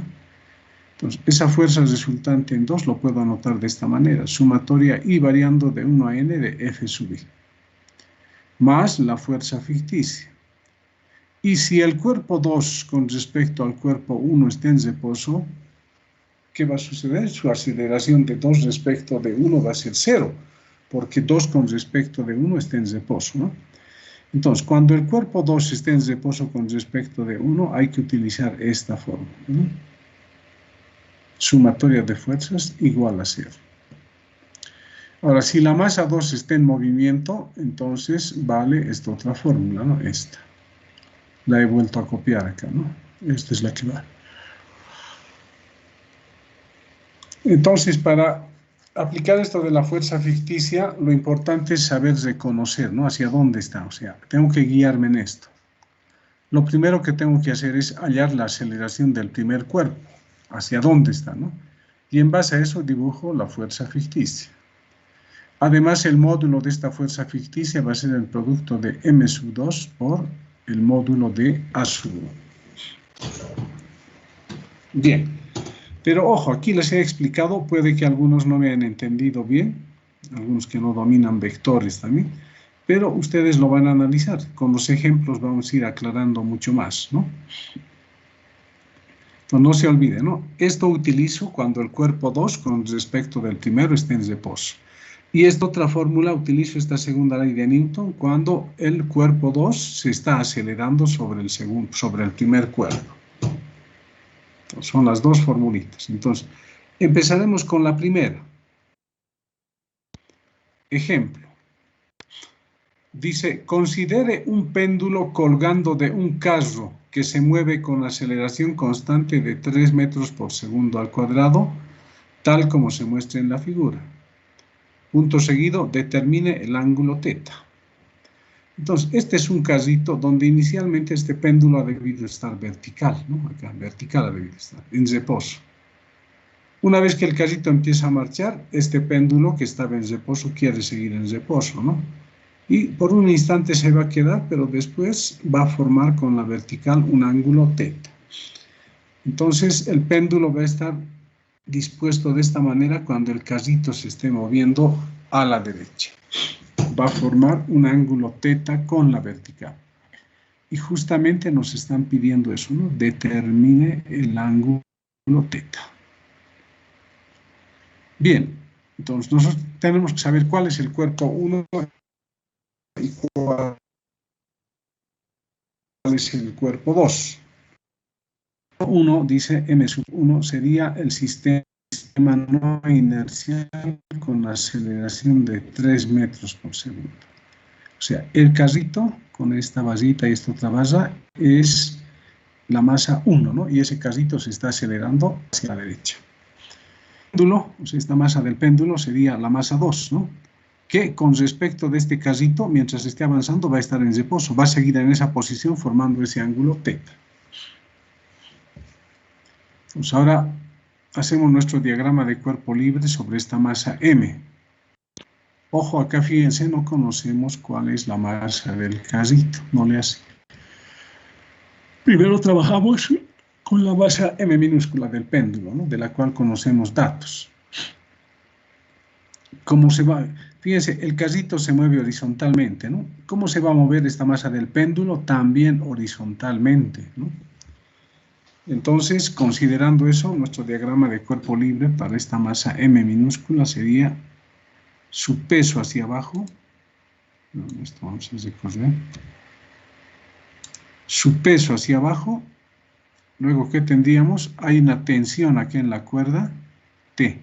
Entonces, esa fuerza resultante en 2 lo puedo anotar de esta manera. Sumatoria I variando de 1 a n de F sub I. Más la fuerza ficticia. Y si el cuerpo 2 con respecto al cuerpo 1 está en reposo, ¿qué va a suceder? Su aceleración de 2 respecto de 1 va a ser 0, porque 2 con respecto de 1 está en reposo, ¿no? Entonces, cuando el cuerpo 2 esté en reposo con respecto de 1, hay que utilizar esta fórmula, ¿no? Sumatoria de fuerzas igual a 0. Ahora, si la masa 2 está en movimiento, entonces vale esta otra fórmula, ¿no? Esta. La he vuelto a copiar acá, ¿no? Esta es la que va. Entonces, para aplicar esto de la fuerza ficticia, lo importante es saber reconocer, ¿no? Hacia dónde está, o sea, tengo que guiarme en esto. lo primero que tengo que hacer es hallar la aceleración del primer cuerpo, hacia dónde está, ¿no? Y en base a eso dibujo la fuerza ficticia. Además, el módulo de esta fuerza ficticia va a ser el producto de m sub 2 por el módulo de a sub 1. Bien, pero ojo, aquí les he explicado, puede que algunos no me hayan entendido bien, algunos que no dominan vectores también, pero ustedes lo van a analizar. Con los ejemplos vamos a ir aclarando mucho más, ¿no? Entonces, no se olvide, ¿no? Esto utilizo cuando el cuerpo 2 con respecto del primero esté en reposo. Y esta otra fórmula utilizo esta segunda ley de Newton cuando el cuerpo 2 se está acelerando sobre el primer cuerpo. Entonces, son las dos formulitas. Entonces, empezaremos con la primera. Ejemplo. Dice, considere un péndulo colgando de un carro que se mueve con aceleración constante de 3 metros por segundo al cuadrado, tal como se muestra en la figura. Punto seguido, determine el ángulo θ. Entonces, este es un casito donde inicialmente este péndulo ha debido estar vertical, ¿no? Acá, vertical ha debido estar, en reposo. Una vez que el casito empieza a marchar, este péndulo que estaba en reposo quiere seguir en reposo, ¿no? Y por un instante se va a quedar, pero después va a formar con la vertical un ángulo θ. Entonces, el péndulo va a estar dispuesto de esta manera cuando el casito se esté moviendo a la derecha. Va a formar un ángulo θ con la vertical. Y justamente nos están pidiendo eso, ¿no? Determine el ángulo θ. Bien, entonces nosotros tenemos que saber cuál es el cuerpo 1 y cuál es el cuerpo 2. 1 dice m sub 1 sería el sistema no inercial con aceleración de 3 metros por segundo. O sea, el carrito con esta vasita y esta otra vasa es la masa 1, ¿no? Y ese carrito se está acelerando hacia la derecha. El péndulo, o sea, esta masa del péndulo sería la masa 2, ¿no? Que con respecto de este carrito, mientras esté avanzando, va a estar en reposo, va a seguir en esa posición formando ese ángulo θ. Pues ahora hacemos nuestro diagrama de cuerpo libre sobre esta masa m. Ojo, acá fíjense, no conocemos cuál es la masa del carrito, no le hace. Primero trabajamos con la masa m minúscula del péndulo, ¿no? De la cual conocemos datos. ¿Cómo se va? Fíjense, el carrito se mueve horizontalmente, ¿no? ¿Cómo se va a mover esta masa del péndulo? También horizontalmente, ¿no? Entonces, considerando eso, nuestro diagrama de cuerpo libre para esta masa m minúscula sería su peso hacia abajo. Esto vamos a recorrer. Su peso hacia abajo. Luego, ¿qué tendríamos? Hay una tensión aquí en la cuerda T.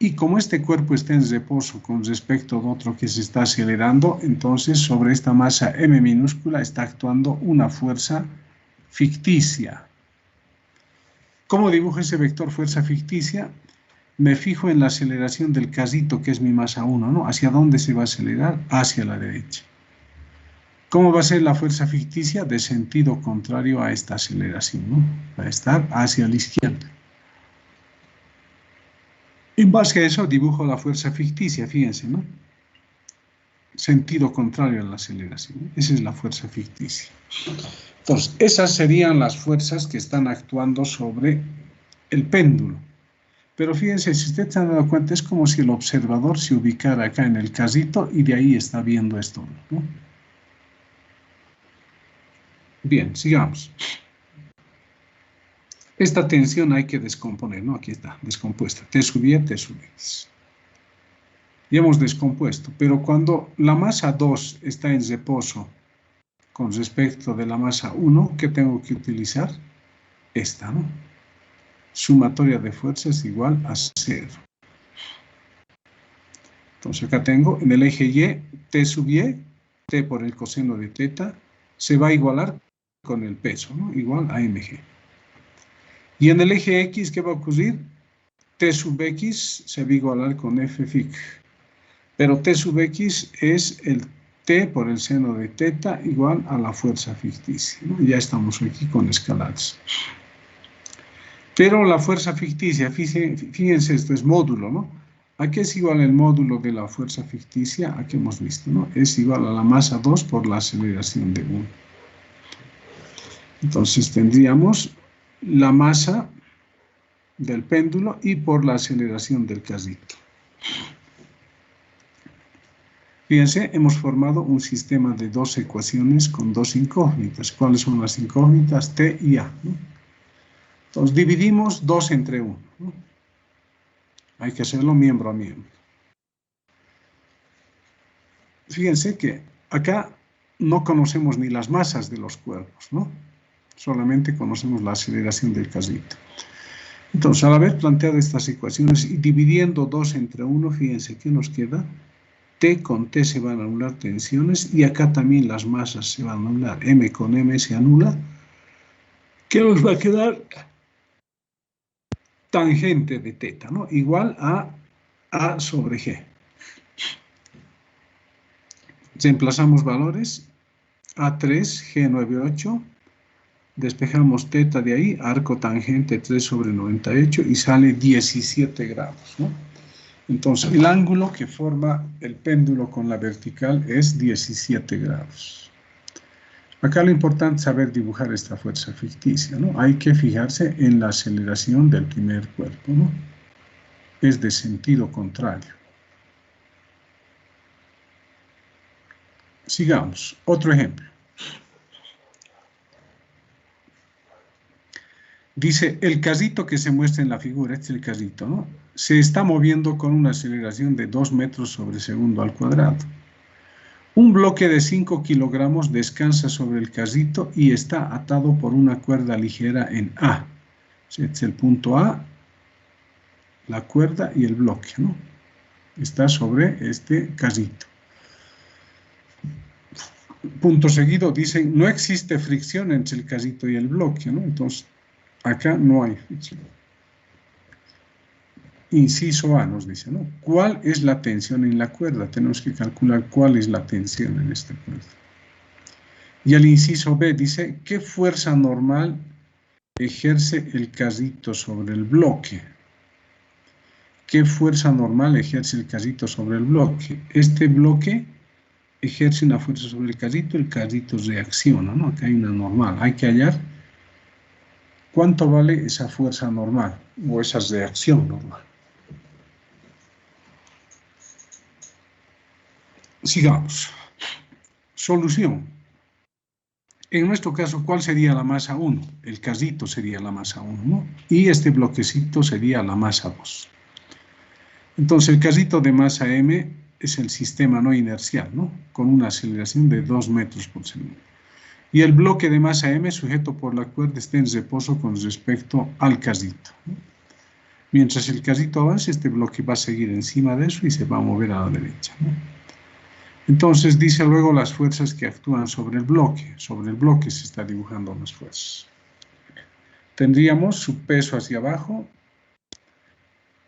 Y como este cuerpo está en reposo con respecto a otro que se está acelerando, entonces sobre esta masa m minúscula está actuando una fuerza ficticia. ¿Cómo dibujo ese vector fuerza ficticia? Me fijo en la aceleración del carrito, que es mi masa 1, ¿no? ¿Hacia dónde se va a acelerar? Hacia la derecha. ¿Cómo va a ser la fuerza ficticia? De sentido contrario a esta aceleración, ¿no? Va a estar hacia la izquierda. En base a eso dibujo la fuerza ficticia, fíjense, ¿no? Sentido contrario a la aceleración. Esa es la fuerza ficticia. Entonces, esas serían las fuerzas que están actuando sobre el péndulo. Pero fíjense, si ustedes se han dado cuenta, es como si el observador se ubicara acá en el carrito y de ahí está viendo esto, ¿no? Bien, sigamos. Esta tensión hay que descomponer, ¿no? Aquí está, descompuesta. T sub y, T sub x. Ya hemos descompuesto, pero cuando la masa 2 está en reposo con respecto de la masa 1, ¿qué tengo que utilizar? Esta, ¿no? Sumatoria de fuerzas igual a 0. Entonces acá tengo en el eje Y, T sub Y, T por el coseno de θ, se va a igualar con el peso, ¿no? Igual a mg. Y en el eje X, ¿qué va a ocurrir? T sub X se va a igualar con f fic. Pero T sub X es el T por el seno de teta igual a la fuerza ficticia, ¿no? Ya estamos aquí con escalares. Pero la fuerza ficticia, fíjense, esto es módulo, ¿no? ¿A qué es igual el módulo de la fuerza ficticia? Aquí hemos visto, ¿no? Es igual a la masa 2 por la aceleración de 1. Entonces tendríamos la masa del péndulo y por la aceleración del casito. Fíjense, hemos formado un sistema de dos ecuaciones con dos incógnitas. ¿Cuáles son las incógnitas? T y A, ¿no? Entonces dividimos 2 entre 1, ¿no? Hay que hacerlo miembro a miembro. Fíjense que acá no conocemos ni las masas de los cuerpos, ¿no? Solamente conocemos la aceleración del casito. Entonces, al haber planteado estas ecuaciones y dividiendo 2 entre 1, fíjense que nos queda T con T se van a anular tensiones y acá también las masas se van a anular. M con M se anula. ¿Qué nos va a quedar? Tangente de teta, ¿no? Igual a A sobre G. Reemplazamos valores. A3, G98. Despejamos teta de ahí, arco tangente 3 sobre 98 y sale 17 grados, ¿no? Entonces, el ángulo que forma el péndulo con la vertical es 17 grados. Acá lo importante es saber dibujar esta fuerza ficticia, ¿no? Hay que fijarse en la aceleración del primer cuerpo, ¿no? Es de sentido contrario. Sigamos. Otro ejemplo. Dice, el casito que se muestra en la figura, este es el casito, ¿no? Se está moviendo con una aceleración de 2 metros sobre segundo al cuadrado. Un bloque de 5 kilogramos descansa sobre el casito y está atado por una cuerda ligera en A. Este es el punto A, la cuerda y el bloque, ¿no? Está sobre este casito. Punto seguido, dicen, no existe fricción entre el casito y el bloque, ¿no? Entonces, acá no hay fricción. Inciso A nos dice, ¿no? ¿Cuál es la tensión en la cuerda? Tenemos que calcular cuál es la tensión en esta cuerda. Y el inciso B dice, ¿qué fuerza normal ejerce el casito sobre el bloque? ¿Qué fuerza normal ejerce el casito sobre el bloque? Este bloque ejerce una fuerza sobre el casito reacciona, ¿no? Acá hay una normal. Hay que hallar cuánto vale esa fuerza normal o esa reacción normal. Sigamos. Solución. En nuestro caso, ¿cuál sería la masa 1? El casito sería la masa 1, ¿no? Y este bloquecito sería la masa 2. Entonces, el casito de masa m es el sistema no inercial, ¿no? Con una aceleración de 2 metros por segundo. Y el bloque de masa m, sujeto por la cuerda, está en reposo con respecto al casito, ¿no? Mientras el casito avance, este bloque va a seguir encima de eso y se va a mover a la derecha, ¿no? Entonces dice luego las fuerzas que actúan sobre el bloque. Sobre el bloque se está dibujando las fuerzas. Tendríamos su peso hacia abajo.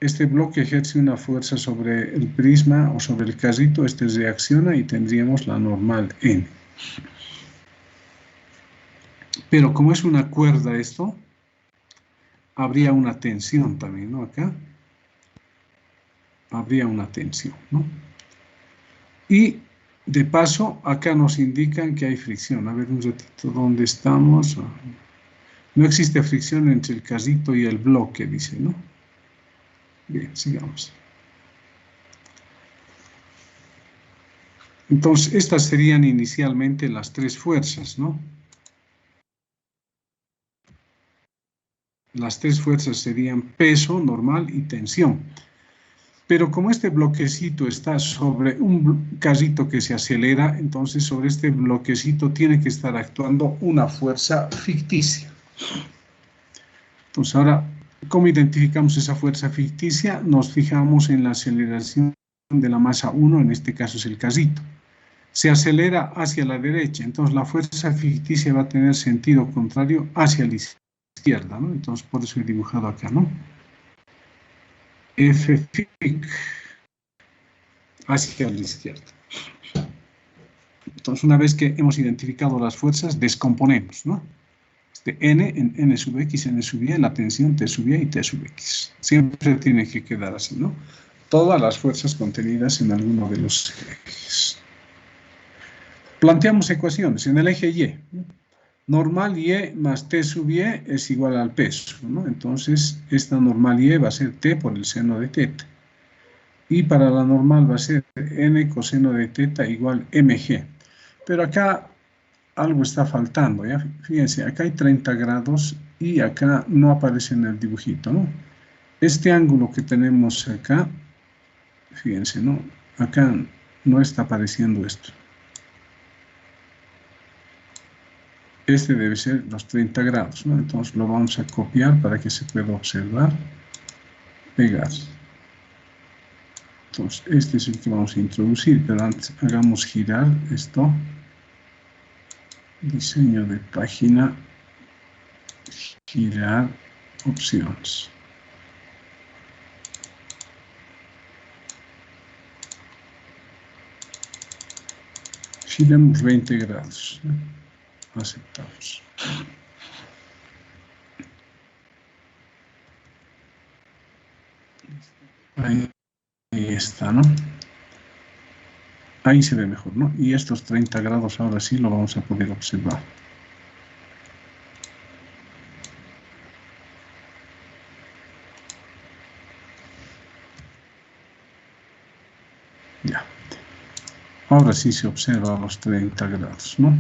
Este bloque ejerce una fuerza sobre el prisma o sobre el casito. Este reacciona y tendríamos la normal N. Pero como es una cuerda esto, habría una tensión también, ¿no? Acá habría una tensión, ¿no? Y de paso, acá nos indican que hay fricción. A ver un ratito, ¿dónde estamos? No existe fricción entre el casito y el bloque, dice, ¿no? Bien, sigamos. Entonces, estas serían inicialmente las tres fuerzas, ¿no? Las tres fuerzas serían peso, normal y tensión. Pero como este bloquecito está sobre un casito que se acelera, entonces sobre este bloquecito tiene que estar actuando una fuerza ficticia. Entonces ahora, ¿cómo identificamos esa fuerza ficticia? Nos fijamos en la aceleración de la masa 1, en este caso es el casito. Se acelera hacia la derecha, entonces la fuerza ficticia va a tener sentido contrario hacia la izquierda, ¿no? Entonces por eso he dibujado acá, ¿no? F fic hacia la izquierda. Entonces, una vez que hemos identificado las fuerzas, descomponemos, ¿no? N en N sub X, N sub Y, la tensión T sub Y y T sub X. Siempre tiene que quedar así, ¿no? Todas las fuerzas contenidas en alguno de los ejes. Planteamos ecuaciones en el eje Y. Normal Y más T sub Y es igual al peso, ¿no? Entonces, esta normal Y va a ser T por el seno de teta. Y para la normal va a ser N coseno de teta igual mg. Pero acá algo está faltando, ¿ya? Fíjense, acá hay 30 grados y acá no aparece en el dibujito, ¿no? Este ángulo que tenemos acá, fíjense, ¿no? Acá no está apareciendo esto. Este debe ser los 30 grados, ¿no? Entonces lo vamos a copiar para que se pueda observar. Pegar. Entonces, este es el que vamos a introducir, pero antes hagamos girar esto. Diseño de página, girar, opciones. Giramos 20 grados. Aceptamos. Ahí está, ¿no? Ahí se ve mejor, ¿no? Y estos 30 grados ahora sí lo vamos a poder observar. Ya. Ahora sí se observa los 30 grados, ¿no?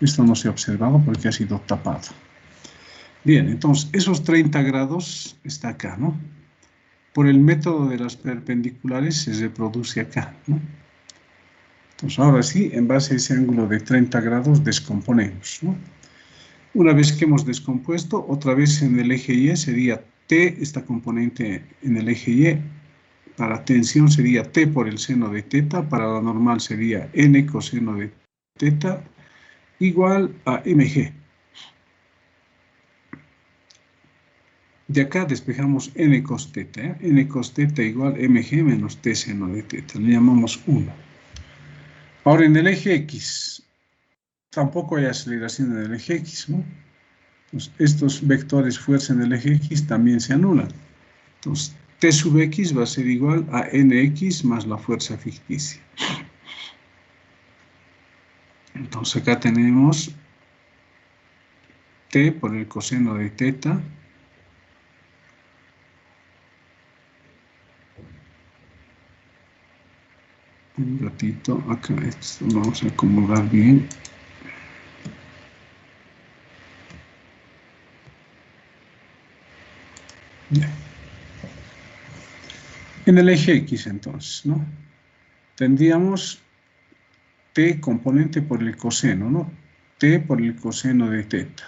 Esto no se ha observado porque ha sido tapado. Bien, entonces esos 30 grados está acá, ¿no? Por el método de las perpendiculares se reproduce acá, ¿no? Entonces ahora sí, en base a ese ángulo de 30 grados descomponemos, ¿no? Una vez que hemos descompuesto, otra vez en el eje Y sería T, esta componente en el eje Y, para tensión sería T por el seno de teta, para la normal sería N coseno de teta, igual a mg. De acá despejamos N cos teta, ¿eh? N cos teta igual mg menos T seno de teta, le llamamos 1. Ahora en el eje X, tampoco hay aceleración en el eje X, ¿no? Entonces, estos vectores fuerza en el eje X también se anulan. Entonces, T sub X va a ser igual a NX más la fuerza ficticia. Entonces, acá tenemos T por el coseno de teta. Un ratito, acá esto lo vamos a acomodar bien. Ya. En el eje X entonces, ¿no? Tendríamos T componente por el coseno, ¿no? T por el coseno de teta.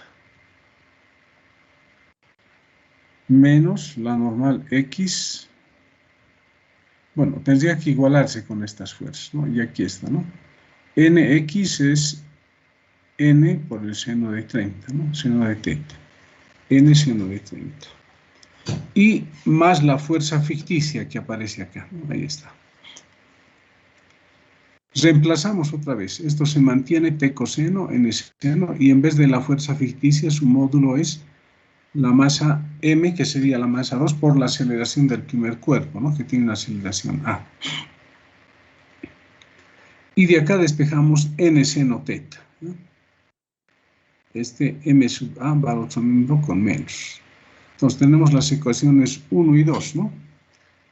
Menos la normal X. Bueno, tendría que igualarse con estas fuerzas, ¿no? Y aquí está, ¿no? NX es N por el seno de 30, ¿no? Seno de teta. N seno de 30. Y más la fuerza ficticia que aparece acá, ¿no? Ahí está. Reemplazamos otra vez. Esto se mantiene T coseno, N seno, y en vez de la fuerza ficticia, su módulo es la masa M, que sería la masa 2 por la aceleración del primer cuerpo, ¿no? Que tiene una aceleración A. Y de acá despejamos N seno teta, ¿no? Este M sub A va al otro miembro con menos. Entonces tenemos las ecuaciones 1 y 2, ¿no?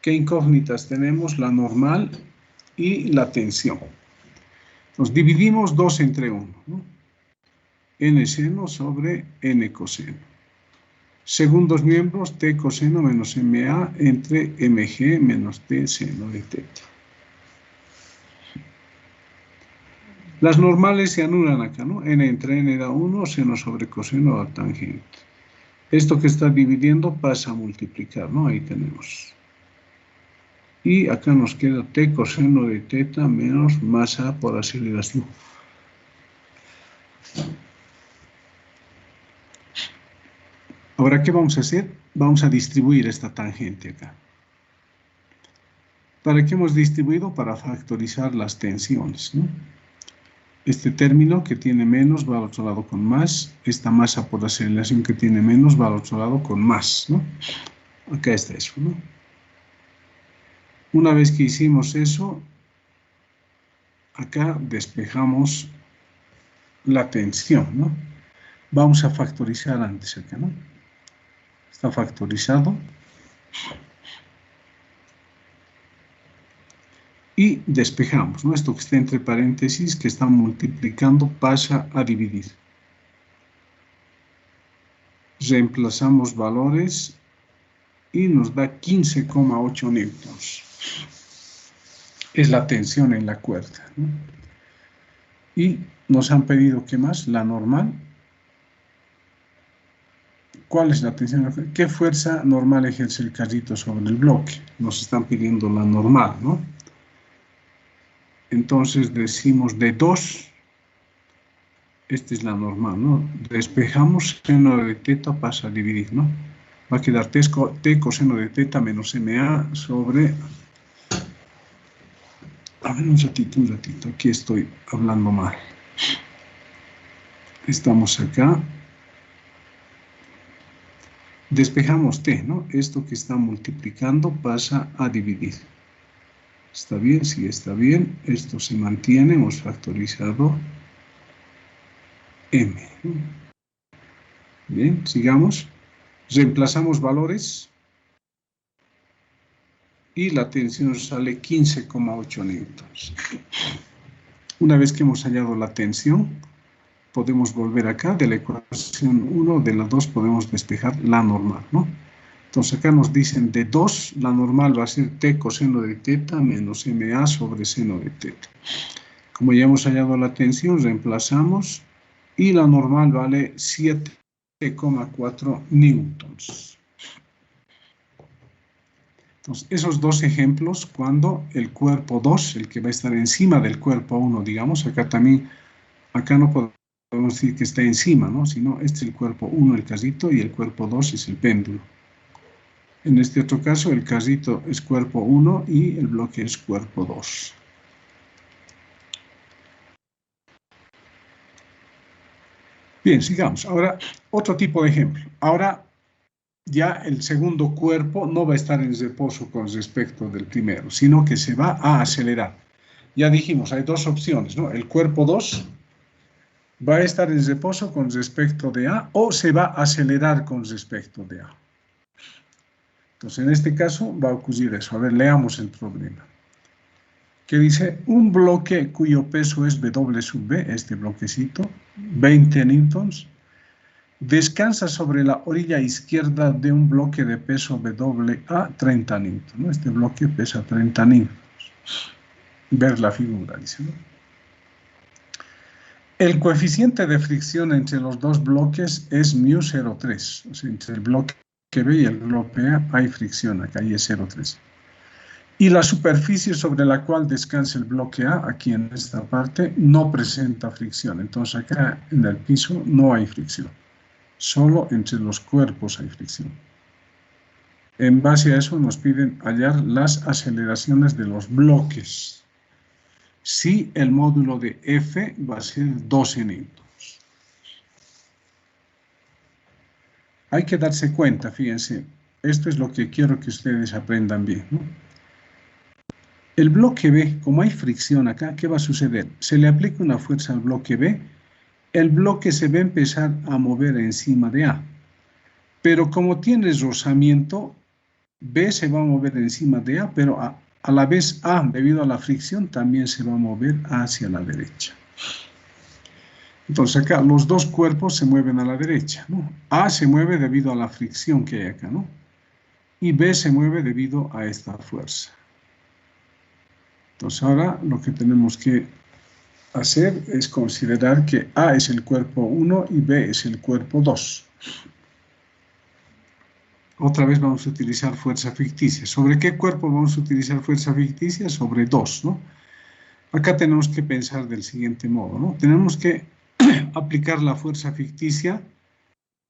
¿Qué incógnitas tenemos? La normal y la tensión. Entonces dividimos 2 entre 1, ¿no? N seno sobre N coseno. Segundos miembros, T coseno menos MA entre MG menos T seno de teta. Las normales se anulan acá, ¿no? N entre N da 1, seno sobre coseno da tangente. Esto que está dividiendo pasa a multiplicar, ¿no? Ahí tenemos. Y acá nos queda T coseno de teta menos masa por aceleración. Ahora, ¿qué vamos a hacer? Vamos a distribuir esta tangente acá. ¿Para qué hemos distribuido? Para factorizar las tensiones, ¿no? Este término que tiene menos va al otro lado con más. Esta masa por aceleración que tiene menos va al otro lado con más, ¿no? Acá está eso, ¿no? Una vez que hicimos eso, acá despejamos la tensión, ¿no? Vamos a factorizar antes acá, ¿no? Está factorizado. Y despejamos, ¿no? Esto que está entre paréntesis, que está multiplicando, pasa a dividir. Reemplazamos valores y nos da 15,8 newtons. Es la tensión en la cuerda, ¿no? Y nos han pedido, ¿qué más? La normal. ¿Cuál es la tensión? ¿Qué fuerza normal ejerce el carrito sobre el bloque? Nos están pidiendo la normal, ¿no? Entonces decimos de 2, esta es la normal, ¿no? Despejamos, seno de teta pasa a dividir, ¿no? Va a quedar t coseno de teta menos MA sobre... A ver, un ratito, aquí estoy hablando mal. Estamos acá. Despejamos t, ¿no? Esto que está multiplicando pasa a dividir. ¿Está bien? Sí, está bien. Esto se mantiene, hemos factorizado m. Bien, sigamos. Reemplazamos valores y la tensión sale 15,8 newtons. Una vez que hemos hallado la tensión, podemos volver acá, de la ecuación 1, de la 2 podemos despejar la normal, ¿no? Entonces acá nos dicen de 2, la normal va a ser t coseno de teta menos MA sobre seno de teta. Como ya hemos hallado la tensión, reemplazamos y la normal vale 7,4 newtons. Entonces, esos dos ejemplos, cuando el cuerpo 2, el que va a estar encima del cuerpo 1, digamos, acá también, acá no podemos decir que está encima, ¿no? Sino este es el cuerpo 1, el carrito, y el cuerpo 2 es el péndulo. En este otro caso, el carrito es cuerpo 1 y el bloque es cuerpo 2. Bien, sigamos. Ahora, otro tipo de ejemplo. Ahora, ya el segundo cuerpo no va a estar en reposo con respecto del primero, sino que se va a acelerar. Ya dijimos, hay dos opciones, ¿no? El cuerpo 2 va a estar en reposo con respecto de A o se va a acelerar con respecto de A. Entonces, en este caso va a ocurrir eso. A ver, leamos el problema. Que dice, un bloque cuyo peso es W sub B, este bloquecito, 20 newtons, descansa sobre la orilla izquierda de un bloque de peso W a 30 newtons, ¿no? Este bloque pesa 30 newtons. Ver la figura, dice, ¿no? El coeficiente de fricción entre los dos bloques es μ0,3. O sea, entre el bloque B y el bloque A hay fricción, acá hay 0,3. Y la superficie sobre la cual descansa el bloque A, aquí en esta parte, no presenta fricción. Entonces acá en el piso no hay fricción. Solo entre los cuerpos hay fricción. En base a eso nos piden hallar las aceleraciones de los bloques. Si el módulo de F va a ser 12 newtons. Hay que darse cuenta, fíjense, esto es lo que quiero que ustedes aprendan bien, ¿no? El bloque B, como hay fricción acá, ¿qué va a suceder? Se le aplica una fuerza al bloque B, el bloque se va a empezar a mover encima de A. Pero como tiene rozamiento, B se va a mover encima de A, pero a la vez A, debido a la fricción, también se va a mover hacia la derecha. Entonces acá los dos cuerpos se mueven a la derecha, ¿no? A se mueve debido a la fricción que hay acá, ¿no? Y B se mueve debido a esta fuerza. Entonces ahora lo que tenemos que hacer es considerar que A es el cuerpo 1 y B es el cuerpo 2. Otra vez vamos a utilizar fuerza ficticia. ¿Sobre qué cuerpo vamos a utilizar fuerza ficticia? Sobre 2, ¿no? Acá tenemos que pensar del siguiente modo, ¿no? Tenemos que aplicar la fuerza ficticia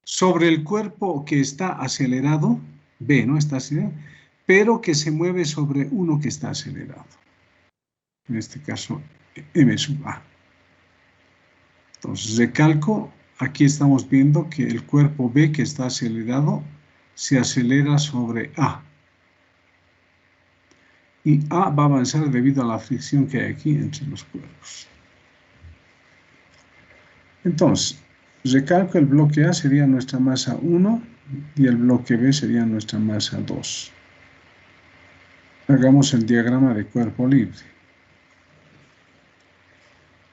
sobre el cuerpo que está acelerado, B, ¿no? Está acelerado, pero que se mueve sobre uno que está acelerado. En este caso, M sub A. Entonces, recalco, aquí estamos viendo que el cuerpo B que está acelerado se acelera sobre A. Y A va a avanzar debido a la fricción que hay aquí entre los cuerpos. Entonces, recalco, el bloque A sería nuestra masa 1 y el bloque B sería nuestra masa 2. Hagamos el diagrama de cuerpo libre.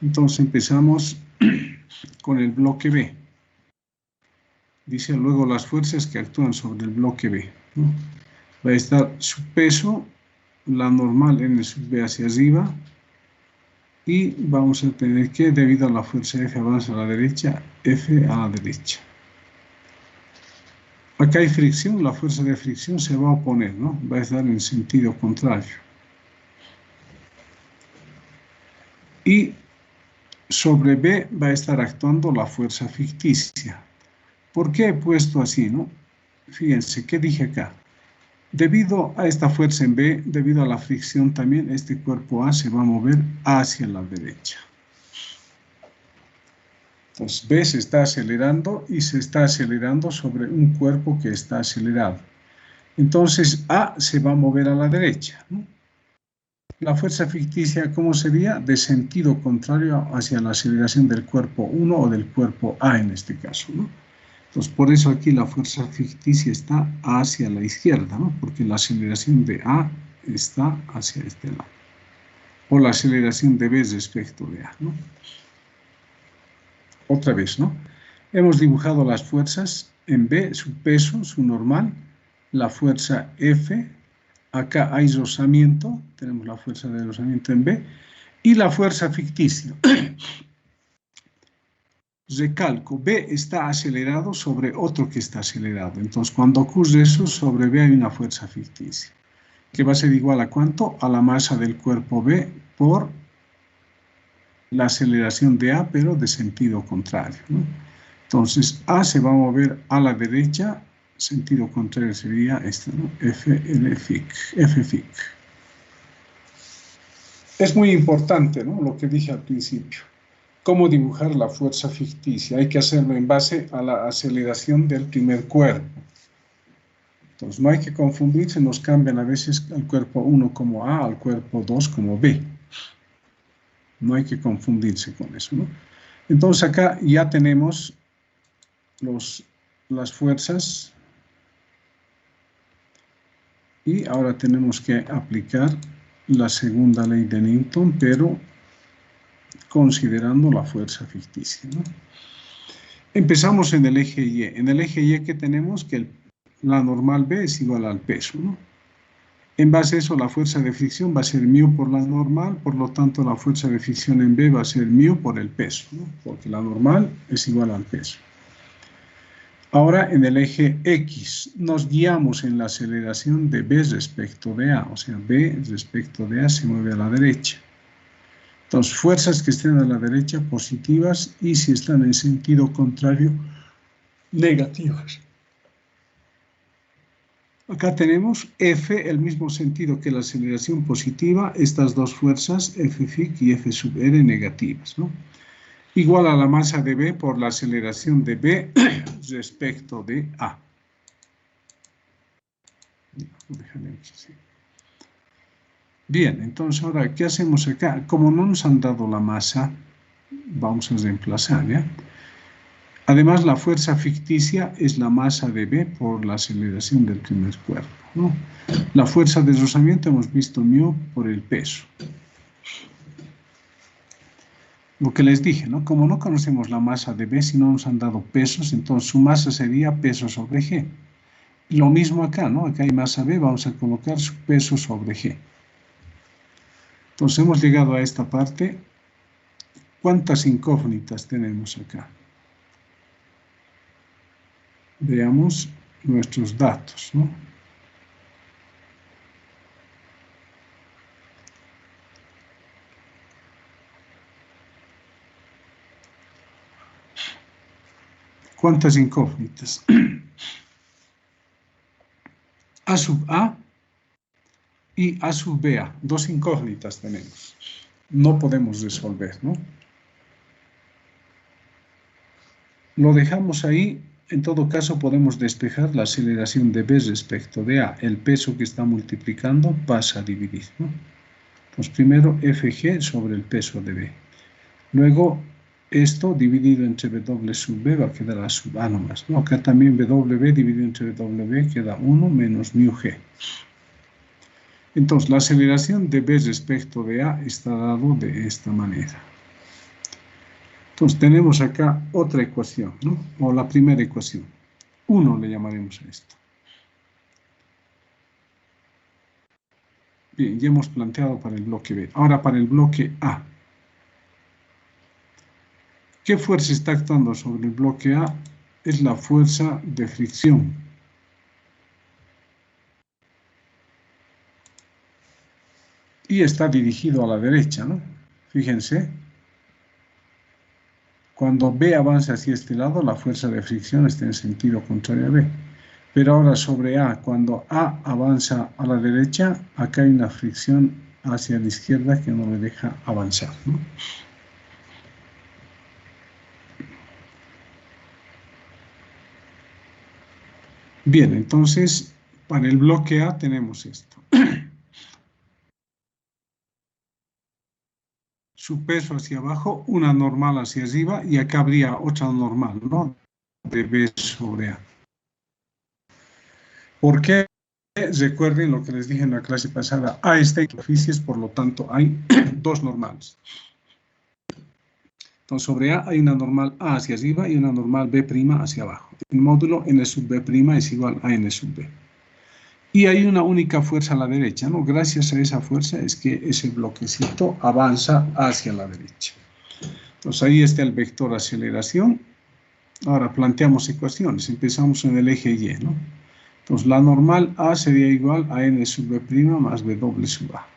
Entonces empezamos con el bloque B. Dice luego las fuerzas que actúan sobre el bloque B, ¿no? Va a estar su peso, la normal N sub B hacia arriba, y vamos a tener que, debido a la fuerza F avanza a la derecha, F a la derecha. Acá hay fricción, la fuerza de fricción se va a oponer, ¿no? Va a estar en sentido contrario. Y sobre B va a estar actuando la fuerza ficticia. ¿Por qué he puesto así, no? Fíjense, ¿qué dije acá? Debido a esta fuerza en B, debido a la fricción también, este cuerpo A se va a mover hacia la derecha. Entonces, B se está acelerando y se está acelerando sobre un cuerpo que está acelerado. Entonces, A se va a mover a la derecha, ¿no? La fuerza ficticia, ¿cómo sería? De sentido contrario hacia la aceleración del cuerpo 1 o del cuerpo A en este caso, ¿no? Entonces, por eso aquí la fuerza ficticia está hacia la izquierda, ¿no? Porque la aceleración de A está hacia este lado. O la aceleración de B respecto de A, ¿no? Otra vez, ¿no? Hemos dibujado las fuerzas en B, su peso, su normal, la fuerza F, acá hay rozamiento, tenemos la fuerza de rozamiento en B, y la fuerza ficticia. Recalco, B está acelerado sobre otro que está acelerado. Entonces, cuando ocurre eso, sobre B hay una fuerza ficticia, que va a ser igual a ¿cuánto? A la masa del cuerpo B por la aceleración de A, pero de sentido contrario, ¿no? Entonces, A se va a mover a la derecha, sentido contrario sería este, ¿no? F fic. Es muy importante, ¿no? Lo que dije al principio. ¿Cómo dibujar la fuerza ficticia? Hay que hacerlo en base a la aceleración del primer cuerpo. Entonces, no hay que confundirse, nos cambian a veces al cuerpo 1 como A, al cuerpo 2 como B. No hay que confundirse con eso, ¿no? Entonces, acá ya tenemos las fuerzas y ahora tenemos que aplicar la segunda ley de Newton, pero considerando la fuerza ficticia, ¿no? Empezamos en el eje Y. En el eje Y, ¿qué tenemos? Que la normal B es igual al peso, ¿no? En base a eso, la fuerza de fricción va a ser μ por la normal, por lo tanto, la fuerza de fricción en B va a ser μ por el peso, ¿no? Porque la normal es igual al peso. Ahora, en el eje X, nos guiamos en la aceleración de B respecto de A, o sea, B respecto de A se mueve a la derecha. Entonces, fuerzas que estén a la derecha positivas y si están en sentido contrario, negativas. Acá tenemos F, el mismo sentido que la aceleración positiva, estas dos fuerzas, F fic y F sub R negativas, ¿no? Igual a la masa de B por la aceleración de B respecto de A. Bien, entonces ahora, ¿qué hacemos acá? Como no nos han dado la masa, vamos a reemplazar, ¿ya? Además, la fuerza ficticia es la masa de B por la aceleración del primer cuerpo, ¿no? La fuerza de rozamiento hemos visto μ por el peso. Lo que les dije, ¿no? Como no conocemos la masa de B, si no nos han dado pesos, entonces su masa sería peso sobre G. Y lo mismo acá, ¿no? Acá hay masa B, vamos a colocar su peso sobre G. Entonces hemos llegado a esta parte. ¿Cuántas incógnitas tenemos acá? Veamos nuestros datos, ¿no? ¿Cuántas incógnitas? A sub A y A sub BA. Dos incógnitas tenemos. No podemos resolver, ¿no? Lo dejamos ahí. En todo caso, podemos despejar la aceleración de B respecto de A. El peso que está multiplicando pasa a dividir, ¿no? Pues primero FG sobre el peso de B. Luego, esto dividido entre W sub B va a quedar A sub A nomás, ¿no? Acá también W dividido entre W queda 1 menos mu G. Entonces, la aceleración de B respecto de A está dado de esta manera. Entonces, tenemos acá otra ecuación, ¿no? O la primera ecuación. 1 le llamaremos a esto. Bien, ya hemos planteado para el bloque B. Ahora para el bloque A. ¿Qué fuerza está actuando sobre el bloque A? Es la fuerza de fricción. Y está dirigido a la derecha, ¿no? Fíjense. Cuando B avanza hacia este lado, la fuerza de fricción está en sentido contrario a B. Pero ahora sobre A, cuando A avanza a la derecha, acá hay una fricción hacia la izquierda que no le deja avanzar, ¿no? Bien, entonces, para el bloque A tenemos esto. Su peso hacia abajo, una normal hacia arriba, y acá habría otra normal, ¿no? De B sobre A. ¿Por qué? Recuerden lo que les dije en la clase pasada. A está en superficies, por lo tanto hay dos normales. Entonces, sobre A hay una normal A hacia arriba y una normal B' hacia abajo. El módulo N sub B' es igual a N sub B. Y hay una única fuerza a la derecha, ¿no? Gracias a esa fuerza es que ese bloquecito avanza hacia la derecha. Entonces, ahí está el vector aceleración. Ahora planteamos ecuaciones. Empezamos en el eje Y, ¿no? Entonces, la normal A sería igual a N sub B' más W sub A.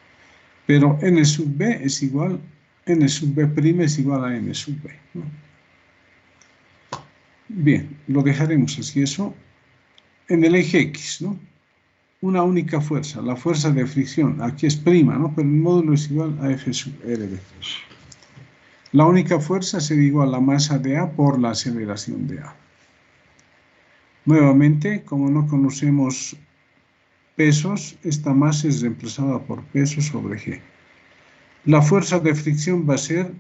Pero N sub B es igual, N sub B' es igual a N sub B, ¿no? Bien, lo dejaremos así eso. En el eje X, ¿no? Una única fuerza, la fuerza de fricción. Aquí es prima, ¿no? Pero el módulo es igual a F sub RB. La única fuerza sería igual a la masa de A por la aceleración de A. Nuevamente, como no conocemos pesos, esta masa es reemplazada por peso sobre G. La fuerza de fricción va a ser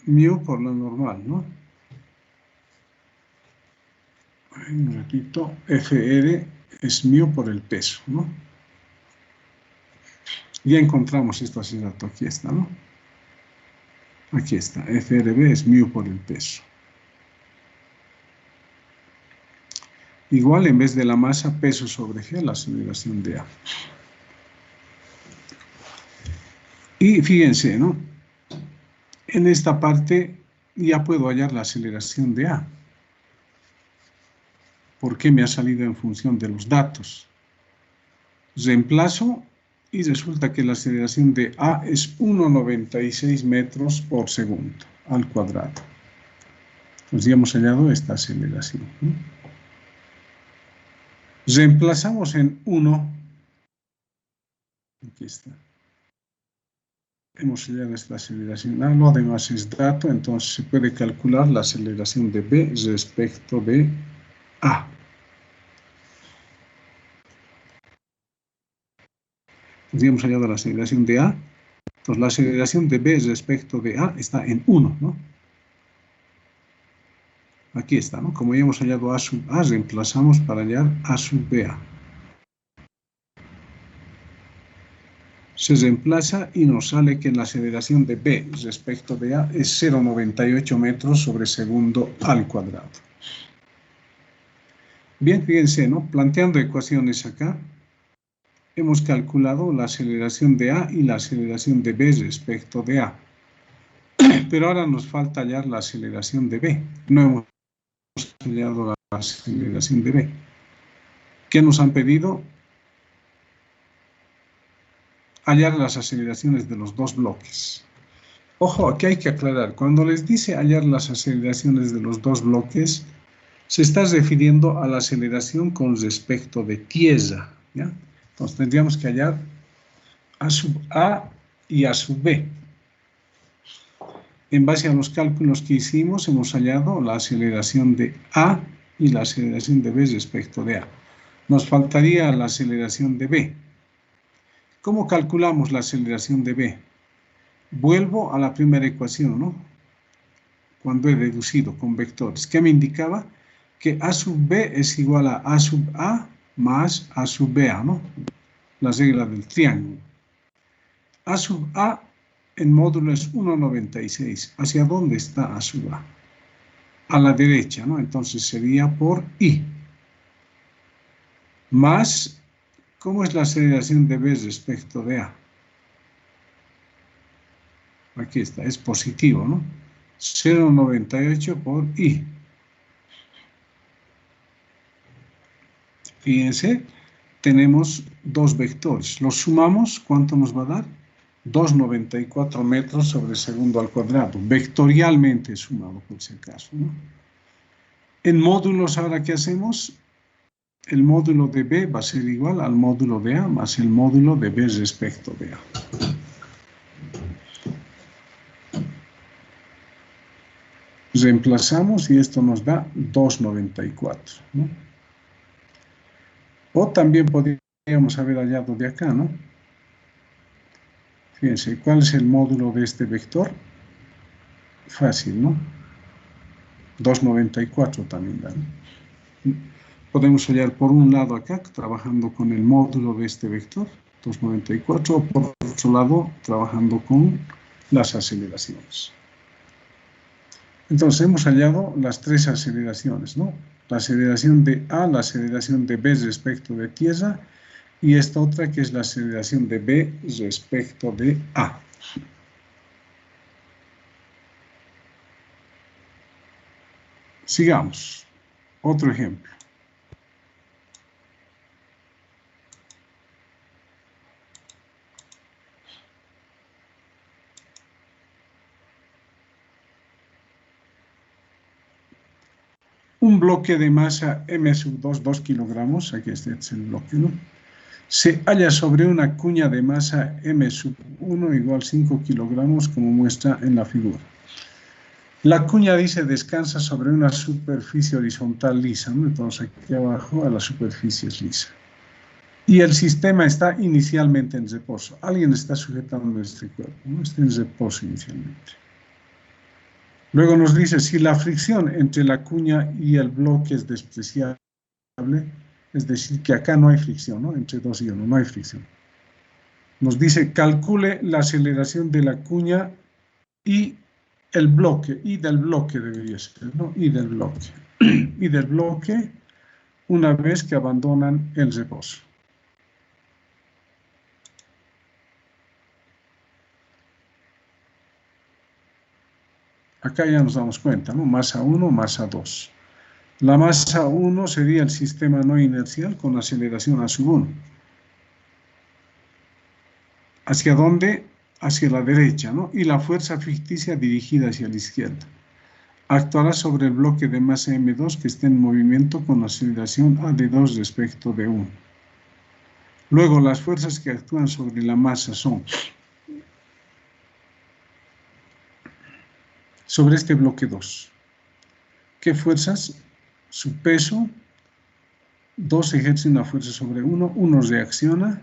mu por la normal, ¿no? Un ratito, FR es mu por el peso, ¿no? Ya encontramos esto hace rato, aquí está, ¿no? Aquí está, FRB es mu por el peso. Igual, en vez de la masa, peso sobre G, la aceleración de A. Y fíjense, ¿no? En esta parte ya puedo hallar la aceleración de A. ¿Por qué me ha salido en función de los datos? Reemplazo y resulta que la aceleración de A es 1,96 metros por segundo al cuadrado. Pues ya hemos hallado esta aceleración, ¿no? Reemplazamos en 1. Aquí está. Hemos hallado esta aceleración A, lo demás es dato, entonces se puede calcular la aceleración de B respecto de A. Pues ya hemos hallado la aceleración de A. Entonces la aceleración de B respecto de A está en 1, ¿no? Aquí está, ¿no? Como ya hemos hallado A sub A, reemplazamos para hallar A sub BA. Se reemplaza y nos sale que la aceleración de B respecto de A es 0,98 metros sobre segundo al cuadrado. Bien, fíjense, ¿no? Planteando ecuaciones acá, hemos calculado la aceleración de A y la aceleración de B respecto de A. Pero ahora nos falta hallar la aceleración de B. No hemos hallado la aceleración de B. ¿Qué nos han pedido? Hallar las aceleraciones de los dos bloques. Ojo, aquí hay que aclarar. Cuando les dice hallar las aceleraciones de los dos bloques, se está refiriendo a la aceleración con respecto de tierra, ¿ya? Entonces tendríamos que hallar A sub A y A sub B. En base a los cálculos que hicimos, hemos hallado la aceleración de A y la aceleración de B respecto de A. Nos faltaría la aceleración de B. ¿Cómo calculamos la aceleración de B? Vuelvo a la primera ecuación, ¿no? Cuando he reducido con vectores. ¿Qué me indicaba? Que A sub B es igual a A sub A más A sub BA, ¿no? La regla del triángulo. A sub A en módulo es 1,96. ¿Hacia dónde está A sub A? A la derecha, ¿no? Entonces sería por I. Más, ¿cómo es la aceleración de B respecto de A? Aquí está, es positivo, ¿no? 0,98 por I. Fíjense, tenemos dos vectores. Los sumamos, ¿cuánto nos va a dar? 2,94 metros sobre segundo al cuadrado. Vectorialmente sumado, por si acaso, ¿no? En módulos, ¿ahora qué hacemos? El módulo de B va a ser igual al módulo de A más el módulo de B respecto de A. Reemplazamos y esto nos da 2,94, ¿no? O también podríamos haber hallado de acá, ¿no? Fíjense, ¿cuál es el módulo de este vector? Fácil, ¿no? 2,94 también da, ¿no? Podemos hallar por un lado acá, trabajando con el módulo de este vector, 2,94, o por otro lado, trabajando con las aceleraciones. Entonces, hemos hallado las tres aceleraciones, ¿no? La aceleración de A, la aceleración de B respecto de tierra, y esta otra que es la aceleración de B respecto de A. Sigamos. Otro ejemplo. Un bloque de masa M sub 2 kilogramos, aquí este es el bloque, ¿no? Se halla sobre una cuña de masa M sub 1 igual 5 kilogramos, como muestra en la figura. La cuña dice descansa sobre una superficie horizontal lisa, ¿no? Entonces aquí abajo a la superficie es lisa. Y el sistema está inicialmente en reposo. Alguien está sujetando este cuerpo, ¿no? Está en reposo inicialmente. Luego nos dice, si la fricción entre la cuña y el bloque es despreciable, es decir, que acá no hay fricción, ¿no? Entre 2 y 1, no hay fricción. Nos dice, calcule la aceleración de la cuña y el bloque, y del bloque debería ser, ¿no? Y del bloque. Y del bloque una vez que abandonan el reposo. Acá ya nos damos cuenta, ¿no? Masa 1, masa 2. La masa 1 sería el sistema no inercial con aceleración a sub 1. ¿Hacia dónde? Hacia la derecha, ¿no? Y la fuerza ficticia dirigida hacia la izquierda. Actuará sobre el bloque de masa M2 que está en movimiento con aceleración A de 2 respecto de 1. Luego, las fuerzas que actúan sobre la masa son sobre este bloque 2. ¿Qué fuerzas? Su peso, 2 ejerce una fuerza sobre 1, 1 reacciona,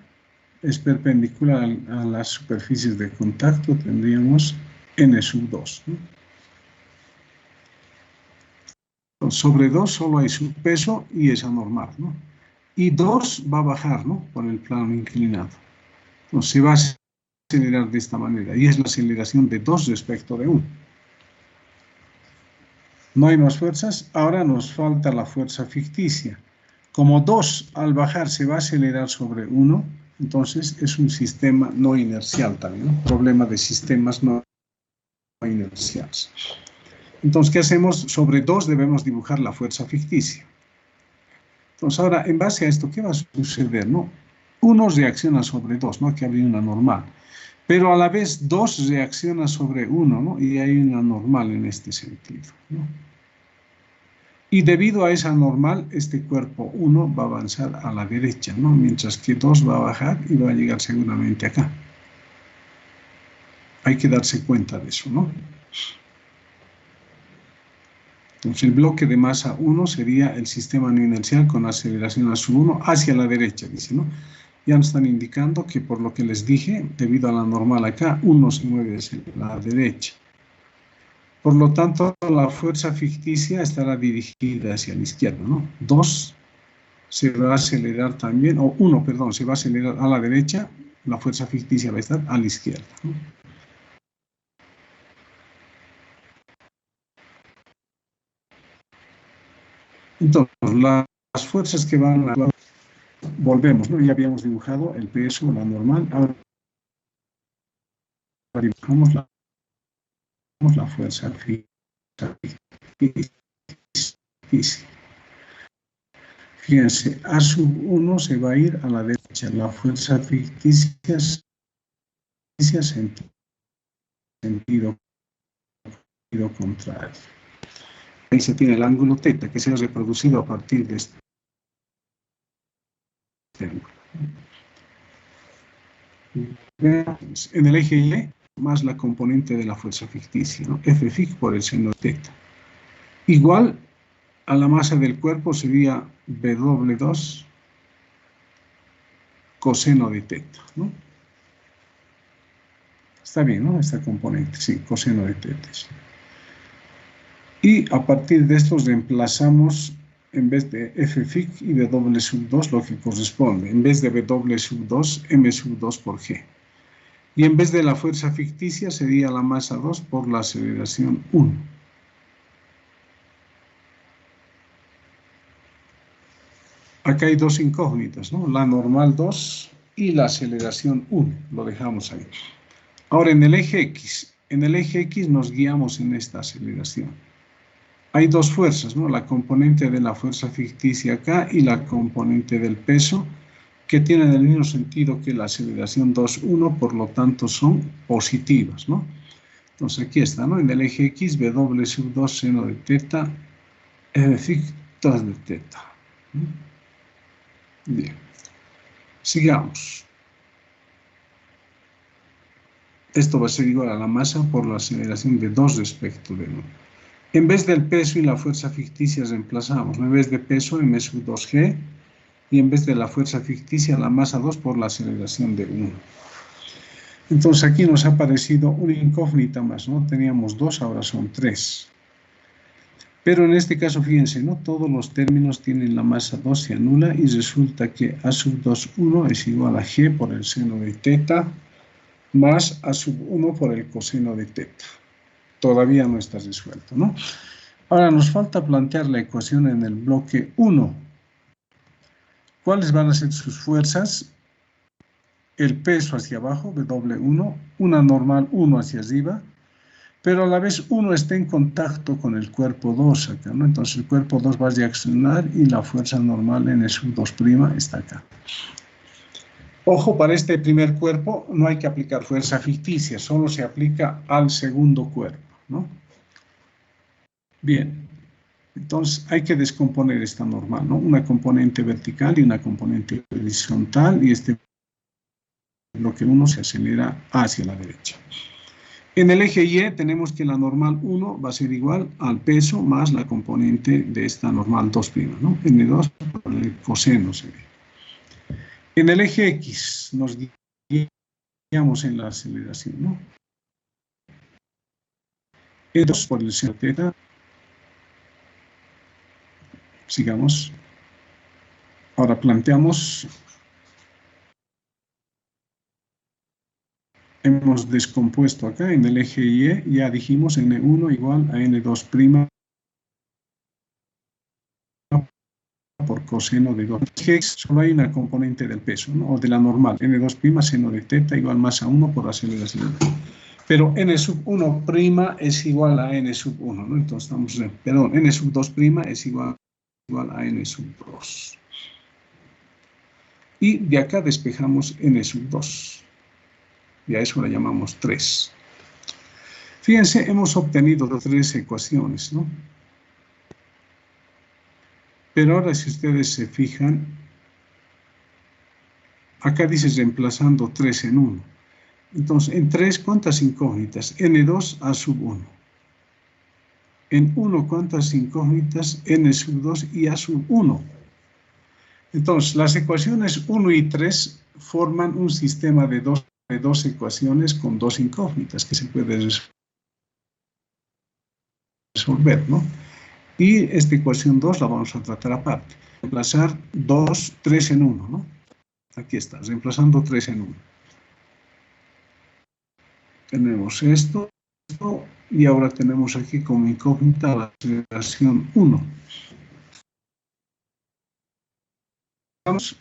es perpendicular a las superficies de contacto, tendríamos N sub 2, ¿no? Sobre 2 solo hay su peso y es anormal, ¿no? Y 2 va a bajar, ¿no? Por el plano inclinado. Entonces se va a acelerar de esta manera y es la aceleración de 2 respecto de 1. No hay más fuerzas, ahora nos falta la fuerza ficticia. Como 2 al bajar se va a acelerar sobre 1, entonces es un sistema no inercial también, ¿no? Problema de sistemas no inerciales. Entonces, ¿qué hacemos? Sobre 2 debemos dibujar la fuerza ficticia. Entonces, ahora, en base a esto, ¿qué va a suceder, no? 1 reacciona sobre 2, ¿no? Aquí habría una normal. Pero a la vez 2 reacciona sobre 1, ¿no? Y hay una normal en este sentido, ¿no? Y debido a esa normal, este cuerpo 1 va a avanzar a la derecha, ¿no? Mientras que 2 va a bajar y va a llegar seguramente acá. Hay que darse cuenta de eso, ¿no? Entonces, el bloque de masa 1 sería el sistema no inercial con aceleración a sub 1 hacia la derecha, dice, ¿no? Ya nos están indicando que por lo que les dije, debido a la normal acá, 1 se mueve hacia la derecha. Por lo tanto, la fuerza ficticia estará dirigida hacia la izquierda, ¿no? 2 se va a acelerar también, o 1, perdón, se va a acelerar a la derecha, la fuerza ficticia va a estar a la izquierda, ¿no? Entonces, las fuerzas que van a... Volvemos, ¿no? Ya habíamos dibujado el peso, la normal. Ahora dibujamos la fuerza ficticia. Fíjense, A sub 1 se va a ir a la derecha. La fuerza ficticia sentido contrario. Ahí se tiene el ángulo θ que se ha reproducido a partir de este ángulo. En el eje Y, más la componente de la fuerza ficticia, ¿no? F fic por el seno de θ. Igual a la masa del cuerpo sería W2 coseno de θ, ¿no? Está bien, ¿no? Esta componente, sí, coseno de θ. Sí. Y a partir de estos reemplazamos, en vez de F fic y W sub 2, lo que corresponde. En vez de W sub 2, M sub 2 por G. Y en vez de la fuerza ficticia sería la masa 2 por la aceleración 1. Acá hay dos incógnitas, ¿no? La normal 2 y la aceleración 1. Lo dejamos ahí. Ahora en el eje X nos guiamos en esta aceleración. Hay dos fuerzas, ¿no? La componente de la fuerza ficticia acá y la componente del peso, que tienen el mismo sentido que la aceleración 2, 1, por lo tanto son positivas, ¿no? Entonces aquí está, ¿no? En el eje X, W sub 2 seno de θ, F fic 2 de θ. Bien. Sigamos. Esto va a ser igual a la masa por la aceleración de 2 respecto de 1. En vez del peso y la fuerza ficticia reemplazamos. En vez de peso, M sub 2G. Y en vez de la fuerza ficticia, la masa 2 por la aceleración de 1. Entonces aquí nos ha aparecido una incógnita más, ¿no? Teníamos 2, ahora son 3. Pero en este caso, fíjense, ¿no? Todos los términos tienen la masa 2, se anula y resulta que A sub 2, 1 es igual a G por el seno de θ más A sub 1 por el coseno de θ. Todavía no está resuelto, ¿no? Ahora nos falta plantear la ecuación en el bloque 1. ¿Cuáles van a ser sus fuerzas? El peso hacia abajo, W1, una normal 1 hacia arriba, pero a la vez 1 está en contacto con el cuerpo 2 acá, ¿no? Entonces el cuerpo 2 va a reaccionar y la fuerza normal N sub 2' está acá. Ojo, para este primer cuerpo no hay que aplicar fuerza ficticia, solo se aplica al segundo cuerpo, ¿no? Bien, entonces hay que descomponer esta normal, ¿no? Una componente vertical y una componente horizontal, y este bloque 1 se acelera hacia la derecha. En el eje Y tenemos que la normal 1 va a ser igual al peso más la componente de esta normal 2', ¿no? N2 por el coseno sería. En el eje X nos guiamos en la aceleración, ¿no? E2 por el seno θ. Sigamos. Ahora planteamos. Hemos descompuesto acá en el eje Y, ya dijimos N1 igual a N2' por coseno de 2. Solo hay una componente del peso, ¿no? O de la normal, N2' seno de θ igual masa 1 por aceleración. Pero N sub 1' es igual a N sub 1, ¿no? Entonces estamos, perdón, N sub 2' es igual a N sub 2. Y de acá despejamos N sub 2. Y a eso le llamamos 3. Fíjense, hemos obtenido 3 ecuaciones, ¿no? Pero ahora si ustedes se fijan, acá dice reemplazando 3 en 1. Entonces, en 3, ¿cuántas incógnitas? N2 A sub 1. En 1, ¿cuántas incógnitas? N sub 2 y A sub 1. Entonces, las ecuaciones 1 y 3 forman un sistema de dos ecuaciones con dos incógnitas que se puede resolver, ¿no? Y esta ecuación 2 la vamos a tratar aparte. Reemplazar 2, 3 en 1, ¿no? Aquí está, reemplazando 3 en 1. Tenemos esto, y ahora tenemos aquí como incógnita la aceleración 1. Vamos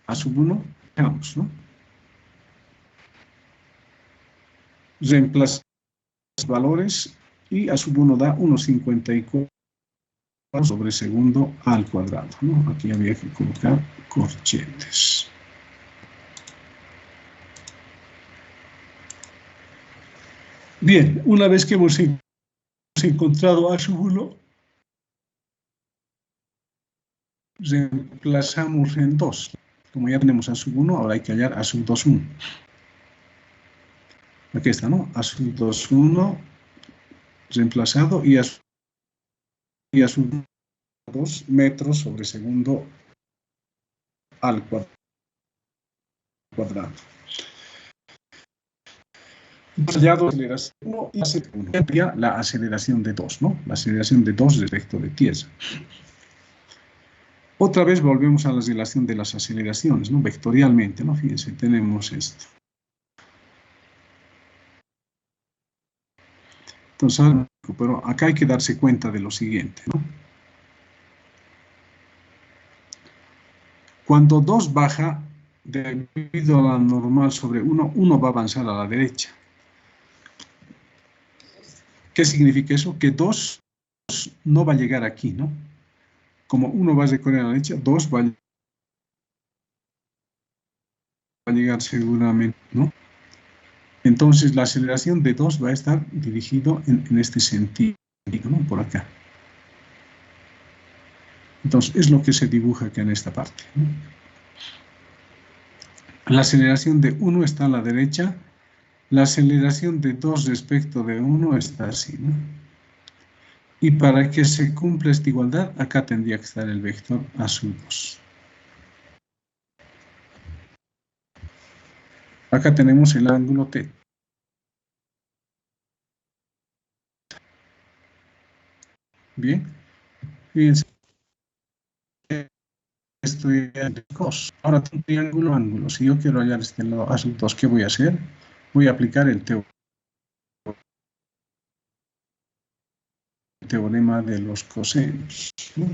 a sub 1, veamos, ¿no? Reemplazar los valores y a sub 1 da 1,54 sobre segundo al cuadrado, ¿no? Aquí había que colocar corchetes. Bien, una vez que hemos encontrado a sub 1, reemplazamos en 2. Como ya tenemos a sub 1, ahora hay que hallar a sub 2, 1. Aquí está, ¿no? A sub 2, 1 reemplazado y a sub 2 metros sobre segundo al cuadrado. Hallado la aceleración 1 y la aceleración de 2, ¿no? La aceleración de 2 respecto de tierra. Otra vez volvemos a la relación de las aceleraciones, ¿no? Vectorialmente, ¿no? Fíjense, tenemos esto. Entonces, pero acá hay que darse cuenta de lo siguiente, ¿no? Cuando 2 baja debido a la normal sobre 1, 1 va a avanzar a la derecha. ¿Qué significa eso? Que 2 no va a llegar aquí, ¿no? Como 1 va a recorrer a la derecha, 2 va a llegar seguramente, ¿no? Entonces, la aceleración de 2 va a estar dirigido en este sentido, ¿no? Por acá. Entonces, es lo que se dibuja acá en esta parte, ¿no? La aceleración de 1 está a la derecha, la aceleración de 2 respecto de 1 está así, ¿no? Y para que se cumpla esta igualdad, acá tendría que estar el vector a sub 2. Acá tenemos el ángulo θ. Bien, fíjense, estoy en cos. Ahora tengo triángulo, ángulo. Si yo quiero hallar este lado a sub 2, ¿qué voy a hacer? Voy a aplicar el teorema de los cosenos, ¿no?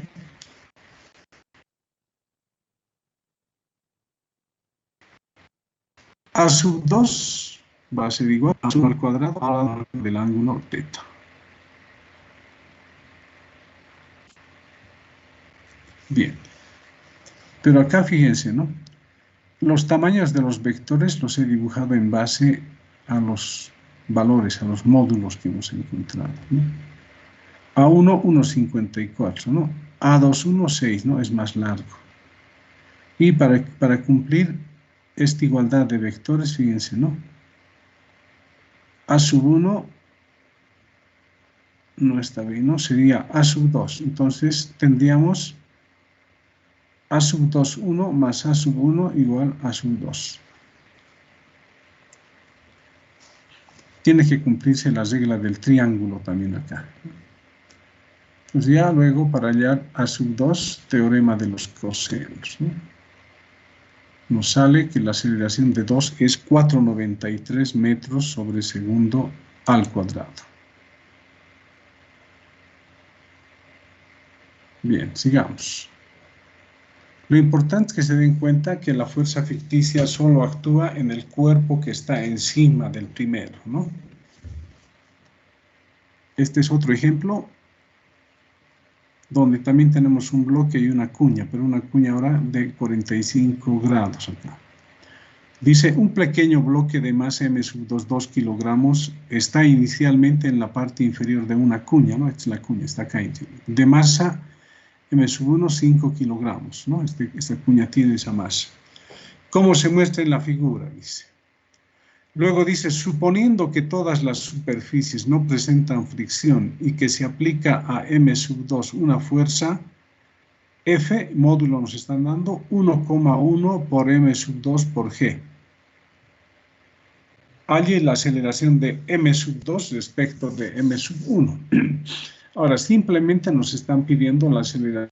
A sub 2 va a ser igual a sub al cuadrado del ángulo θ. Bien, pero acá fíjense, ¿no? Los tamaños de los vectores los he dibujado en base a los valores, a los módulos que hemos encontrado, ¿no? A1, 1,54, ¿no? A2, 1,6, ¿no? Es más largo. Y para cumplir esta igualdad de vectores, fíjense, ¿no? A sub 1 no está bien, ¿no? Sería A sub 2. Entonces tendríamos A sub 2, 1 más A sub 1 igual a sub 2. Tiene que cumplirse la regla del triángulo también acá. Pues ya luego para hallar A sub 2, teorema de los cosenos, ¿no? Nos sale que la aceleración de 2 es 4,93 metros sobre segundo al cuadrado. Bien, sigamos. Lo importante es que se den cuenta que la fuerza ficticia solo actúa en el cuerpo que está encima del primero, ¿no? Este es otro ejemplo donde también tenemos un bloque y una cuña, pero una cuña ahora de 45 grados acá. Dice, un pequeño bloque de masa m sub 2 kilogramos está inicialmente en la parte inferior de una cuña, ¿no? Esta es la cuña, está acá. De masa m sub 1, 5 kilogramos, ¿no? Esta cuña tiene esa masa. ¿Cómo se muestra en la figura? Dice. Luego dice, suponiendo que todas las superficies no presentan fricción y que se aplica a M2 una fuerza F, módulo nos están dando 1,1 por M2 por G. Halle la aceleración de M2 respecto de M1. Ahora, simplemente nos están pidiendo la aceleración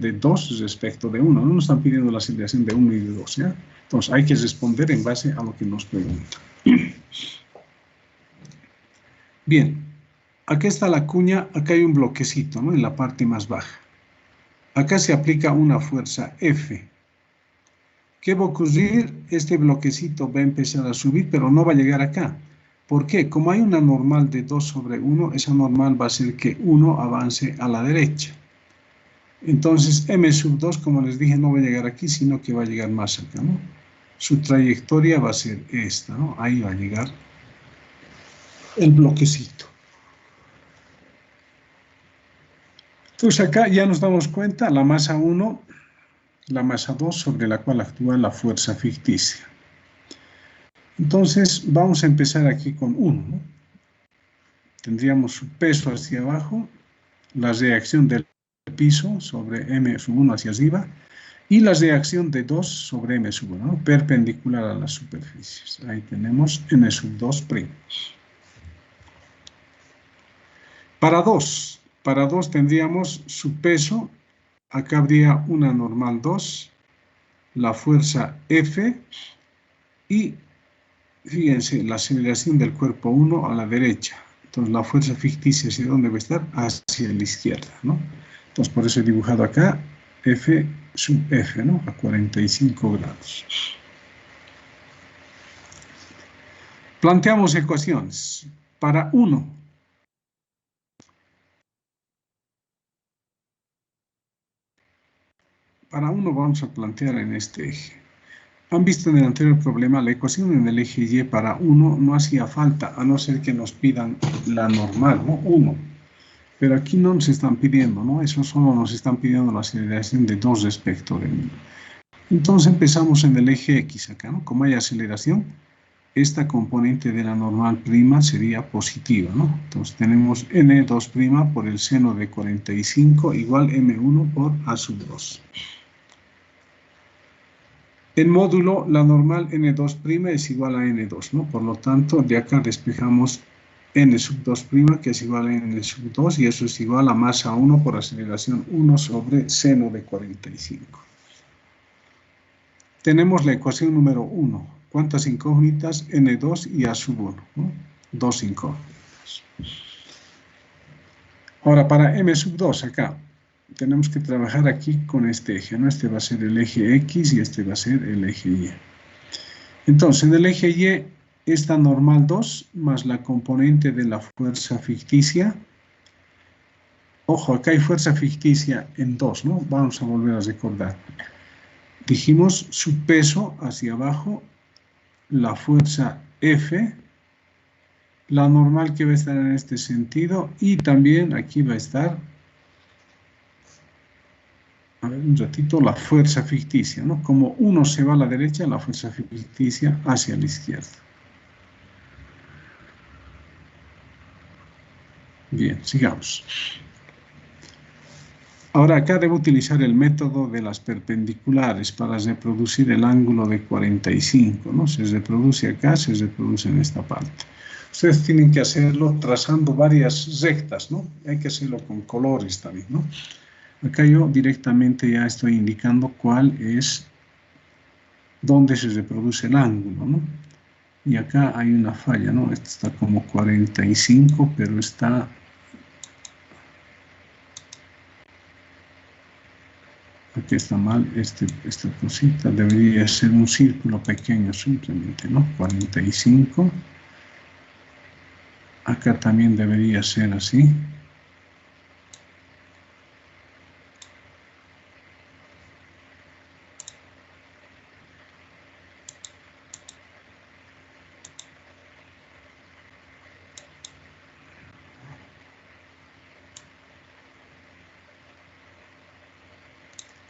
de 2 respecto de 1. No nos están pidiendo la aceleración de 1 y de 2. ¿ya? Entonces, hay que responder en base a lo que nos preguntan. Bien, aquí está la cuña, acá hay un bloquecito, ¿no? En la parte más baja. Acá se aplica una fuerza F. ¿Qué va a ocurrir? Este bloquecito va a empezar a subir, pero no va a llegar acá. ¿Por qué? Como hay una normal de 2 sobre 1, esa normal va a hacer que 1 avance a la derecha. Entonces, M2, como les dije, no va a llegar aquí, sino que va a llegar más acá, ¿no? Su trayectoria va a ser esta, ¿no? Ahí va a llegar el bloquecito. Entonces, acá ya nos damos cuenta, la masa 1, la masa 2 sobre la cual actúa la fuerza ficticia. Entonces, vamos a empezar aquí con 1, ¿no? Tendríamos su peso hacia abajo, la reacción del piso sobre M1 hacia arriba y la reacción de 2 sobre M1, ¿no? Perpendicular a las superficies. Ahí tenemos N2'. Para 2 tendríamos su peso, acá habría una normal 2, la fuerza F y fíjense, la aceleración del cuerpo 1 a la derecha. Entonces, la fuerza ficticia, ¿hacia dónde va a estar? Hacia la izquierda, ¿no? Entonces, por eso he dibujado acá F sub F, ¿no? A 45 grados. Planteamos ecuaciones. Para 1, vamos a plantear en este eje. Han visto en el anterior problema, la ecuación en el eje Y para 1 no hacía falta, a no ser que nos pidan la normal, ¿no? 1. Pero aquí no nos están pidiendo, ¿no? Eso solo nos están pidiendo la aceleración de 2 respecto de 1. Entonces empezamos en el eje X acá, ¿no? Como hay aceleración, esta componente de la normal prima sería positiva, ¿no? Entonces tenemos N2' por el seno de 45 igual M1 por A sub 2. En módulo, la normal N2' es igual a N2, ¿no? Por lo tanto, de acá despejamos N sub 2', que es igual a N sub 2, y eso es igual a masa 1 por aceleración 1 sobre seno de 45. Tenemos la ecuación número 1. ¿Cuántas incógnitas? N2 y A sub 1, ¿no? 2 incógnitas. Ahora, para M sub 2, acá, tenemos que trabajar aquí con este eje, ¿no? Este va a ser el eje X y este va a ser el eje Y. Entonces, en el eje Y, esta normal 2 más la componente de la fuerza ficticia. Ojo, acá hay fuerza ficticia en 2, ¿no? Vamos a volver a recordar. Dijimos su peso hacia abajo, la fuerza F, la normal que va a estar en este sentido, y también aquí va a estar, a ver un ratito, la fuerza ficticia, ¿no? Como uno se va a la derecha, la fuerza ficticia hacia la izquierda. Bien, sigamos. Ahora acá debo utilizar el método de las perpendiculares para reproducir el ángulo de 45, ¿no? Se reproduce acá, se reproduce en esta parte. Ustedes tienen que hacerlo trazando varias rectas, ¿no? Hay que hacerlo con colores también, ¿no? Acá yo directamente ya estoy indicando cuál es, dónde se reproduce el ángulo, ¿no? Y acá hay una falla, ¿no? Este está como 45, pero está... Aquí está mal, esta cosita debería ser un círculo pequeño simplemente, ¿no? 45. Acá también debería ser así.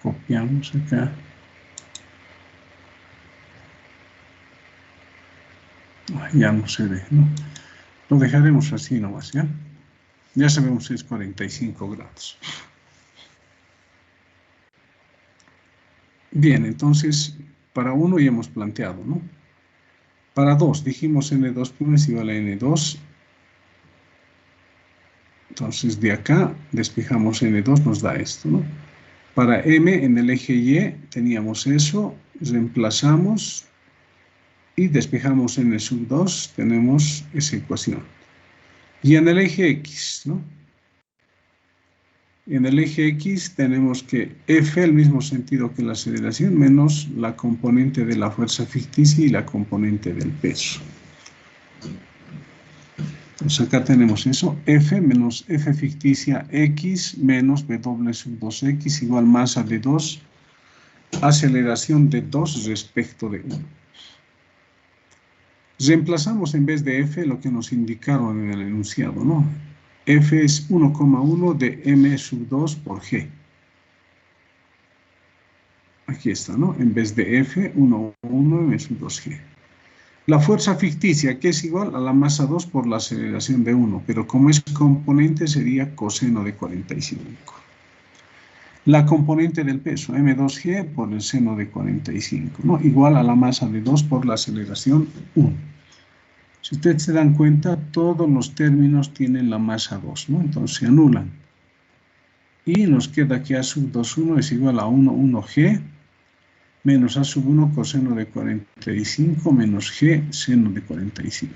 Copiamos acá. ya no se ve, ¿no? Lo dejaremos así nomás, ¿ya? Ya sabemos que es 45 grados. Bien, entonces, para 1 ya hemos planteado, ¿no? Para 2, dijimos N2' es igual a N2. Entonces, de acá, despejamos N2, nos da esto, ¿no? Para M, en el eje Y, teníamos eso, reemplazamos y despejamos N2, tenemos esa ecuación. Y en el eje X, ¿no? En el eje X tenemos que F, el mismo sentido que la aceleración, menos la componente de la fuerza ficticia y la componente del peso. Entonces acá tenemos eso, F menos F ficticia X menos W sub 2X igual masa de 2, aceleración de 2 respecto de 1. Reemplazamos en vez de F lo que nos indicaron en el enunciado, ¿no? F es 1,1 de M sub 2 por G. Aquí está, ¿no? En vez de F, 1,1 M sub 2G. La fuerza ficticia, que es igual a la masa 2 por la aceleración de 1, pero como es componente sería coseno de 45. La componente del peso, M2G por el seno de 45, ¿no? Igual a la masa de 2 por la aceleración 1. Si ustedes se dan cuenta, todos los términos tienen la masa 2, ¿no? Entonces se anulan. Y nos queda que A sub 2,1 es igual a 1,1G menos A sub 1 coseno de 45 menos G seno de 45.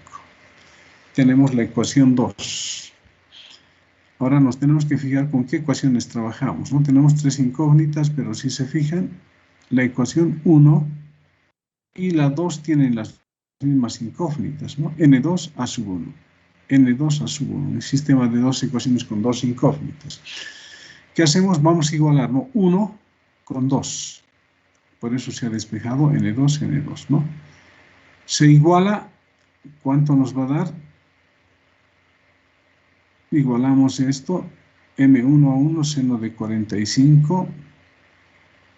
Tenemos la ecuación 2. Ahora nos tenemos que fijar con qué ecuaciones trabajamos, ¿no? Tenemos 3 incógnitas, pero si se fijan, la ecuación 1 y la 2 tienen las mismas incógnitas, ¿no? N2 A sub 1. N2 A sub 1. Un sistema de 2 ecuaciones con 2 incógnitas. ¿Qué hacemos? Vamos a igualar, ¿no? 1 con 2. Por eso se ha despejado N2, N2, ¿no? Se iguala, ¿cuánto nos va a dar? Igualamos esto, M1 a 1 seno de 45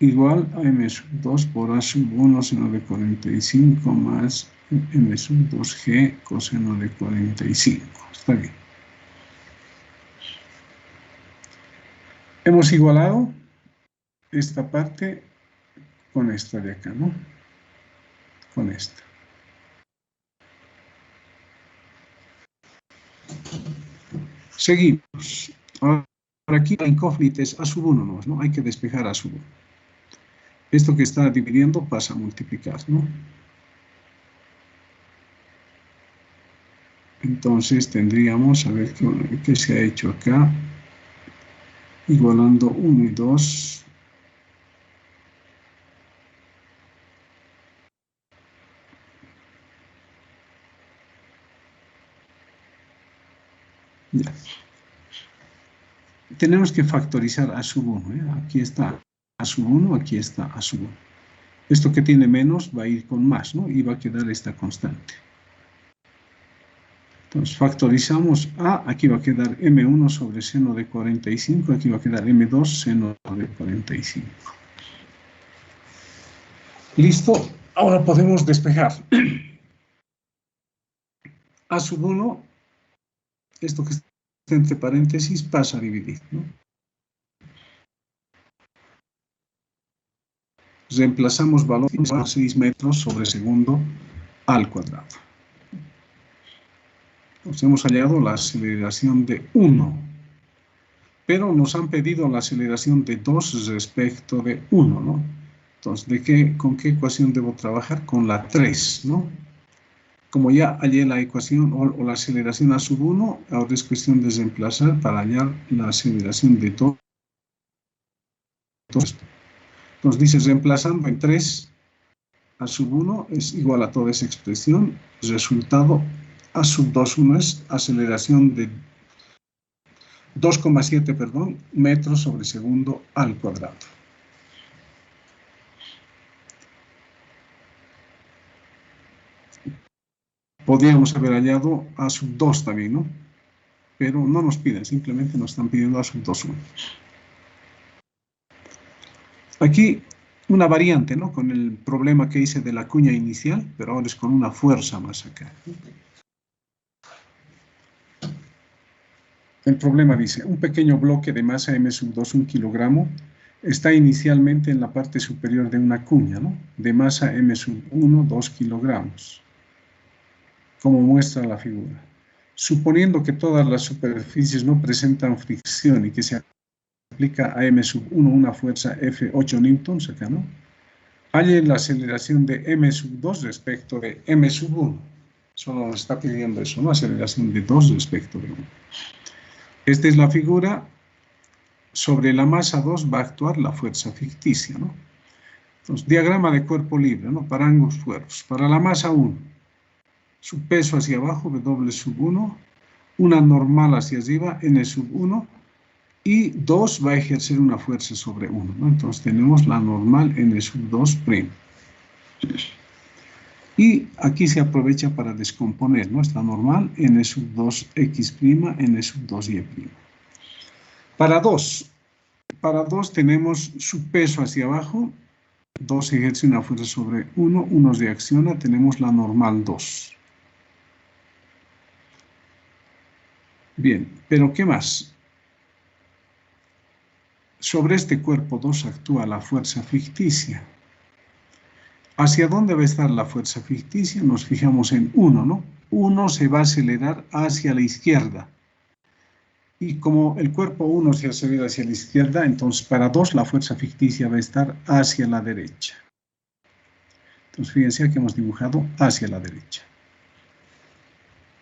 igual a M sub 2 por A sub 1 seno de 45 más M sub 2G coseno de 45. Está bien. Hemos igualado esta parte con esta de acá, ¿no? Con esta. Seguimos. Ahora aquí la incógnita es A sub 1, ¿no? Hay que despejar A sub 1. Esto que está dividiendo pasa a multiplicar, ¿no? Entonces tendríamos, a ver qué se ha hecho acá. Igualando 1 y 2. Ya. Tenemos que factorizar A sub 1, ¿eh? Aquí está A sub 1, aquí está A sub 1. Esto que tiene menos va a ir con más, ¿no? Y va a quedar esta constante. Entonces factorizamos A, aquí va a quedar M1 sobre seno de 45, aquí va a quedar M2 seno de 45. ¿Listo? Ahora podemos despejar. A sub 1, esto que está entre paréntesis, pasa a dividir, ¿no? Reemplazamos valor a 6 metros sobre segundo al cuadrado. Nos hemos hallado la aceleración de 1, pero nos han pedido la aceleración de 2 respecto de 1, ¿no? Entonces, ¿con qué ecuación debo trabajar? Con la 3, ¿no? Como ya hallé la ecuación o la aceleración A sub 1, ahora es cuestión de reemplazar para hallar la aceleración de 2. Nos dice, reemplazando en 3, A sub 1 es igual a toda esa expresión. Resultado, A sub 2,1 es aceleración de 2,7, metros sobre segundo al cuadrado. Podríamos haber hallado A sub 2 también, ¿no? Pero no nos piden, simplemente nos están pidiendo A sub 2,1. Aquí una variante, ¿no? Con el problema que hice de la cuña inicial, pero ahora es con una fuerza más acá. El problema dice, un pequeño bloque de masa M2, 1 kilogramo, está inicialmente en la parte superior de una cuña, ¿no? De masa M1, 2 kilogramos, como muestra la figura. Suponiendo que todas las superficies no presentan fricción y que se aplica a M1 una fuerza F8 newtons, acá, ¿no? Halle la aceleración de M2 respecto de M1. Solo nos está pidiendo eso, ¿no? Aceleración de 2 respecto de 1. Esta es la figura. Sobre la masa 2 va a actuar la fuerza ficticia, ¿no? Entonces, diagrama de cuerpo libre, ¿no? Para ambos cuerpos. Para la masa 1, su peso hacia abajo, W1, una normal hacia arriba, N1, y 2 va a ejercer una fuerza sobre 1, ¿no? Entonces, tenemos la normal N2'. Y aquí se aprovecha para descomponer nuestra normal N2x', N2y'. Para 2 tenemos su peso hacia abajo, 2 ejerce una fuerza sobre 1, 1 reacciona, tenemos la normal 2. Bien, pero ¿qué más? Sobre este cuerpo 2 actúa la fuerza ficticia. ¿Hacia dónde va a estar la fuerza ficticia? Nos fijamos en 1, ¿no? 1 se va a acelerar hacia la izquierda. Y como el cuerpo 1 se acelera hacia la izquierda, entonces para 2 la fuerza ficticia va a estar hacia la derecha. Entonces fíjense que hemos dibujado hacia la derecha.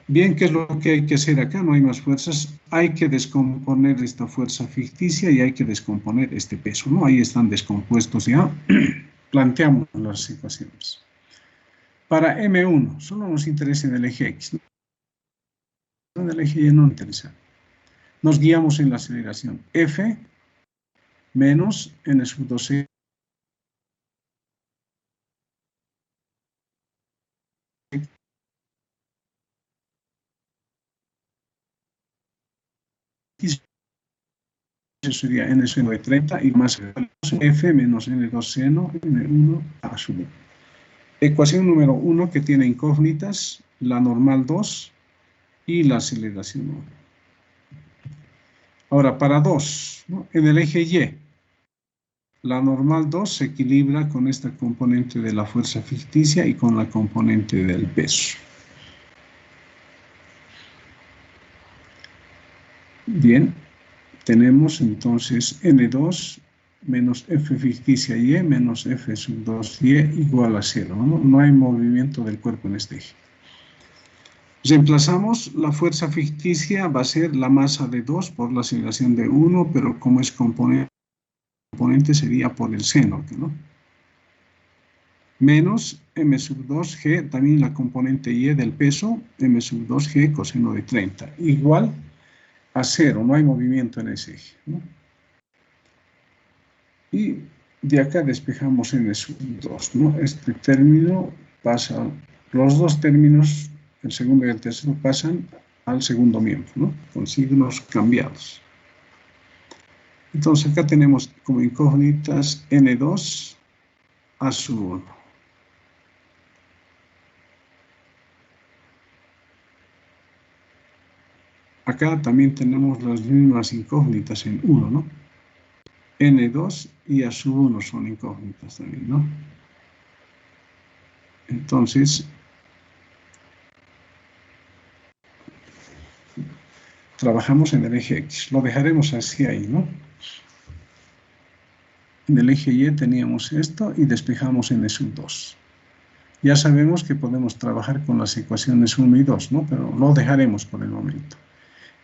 Bien, ¿qué es lo que hay que hacer acá? No hay más fuerzas. Hay que descomponer esta fuerza ficticia y hay que descomponer este peso, ¿no? Ahí están descompuestos ya. Planteamos las ecuaciones. Para M1, solo nos interesa en el eje X, ¿no? En el eje Y no nos interesa. Nos guiamos en la aceleración F menos N2 X, eso sería N seno de 30 y más F menos N2 seno N1 a su 1. Ecuación número 1 que tiene incógnitas, la normal 2 y la aceleración 1. Ahora, para 2, ¿no? En el eje Y, la normal 2 se equilibra con esta componente de la fuerza ficticia y con la componente del peso. Bien, tenemos entonces N2 menos F ficticia Y menos F sub 2Y igual a 0, ¿no? No hay movimiento del cuerpo en este eje. Reemplazamos, la fuerza ficticia va a ser la masa de 2 por la aceleración de 1, pero como es componente sería por el seno, ¿no? Menos M sub 2G, también la componente Y del peso, M sub 2G coseno de 30, igual a 0, no hay movimiento en ese eje, ¿no? Y de acá despejamos N sub 2, ¿no? Este término pasa, los dos términos, el segundo y el tercero, pasan al segundo miembro, ¿no? Con signos cambiados. Entonces acá tenemos como incógnitas N2 a sub 1. Acá también tenemos las mismas incógnitas en 1, ¿no? N2 y A sub 1 son incógnitas también, ¿no? Entonces, trabajamos en el eje X. Lo dejaremos así ahí, ¿no? En el eje Y teníamos esto y despejamos N sub 2. Ya sabemos que podemos trabajar con las ecuaciones 1 y 2, ¿no? Pero lo dejaremos por el momento.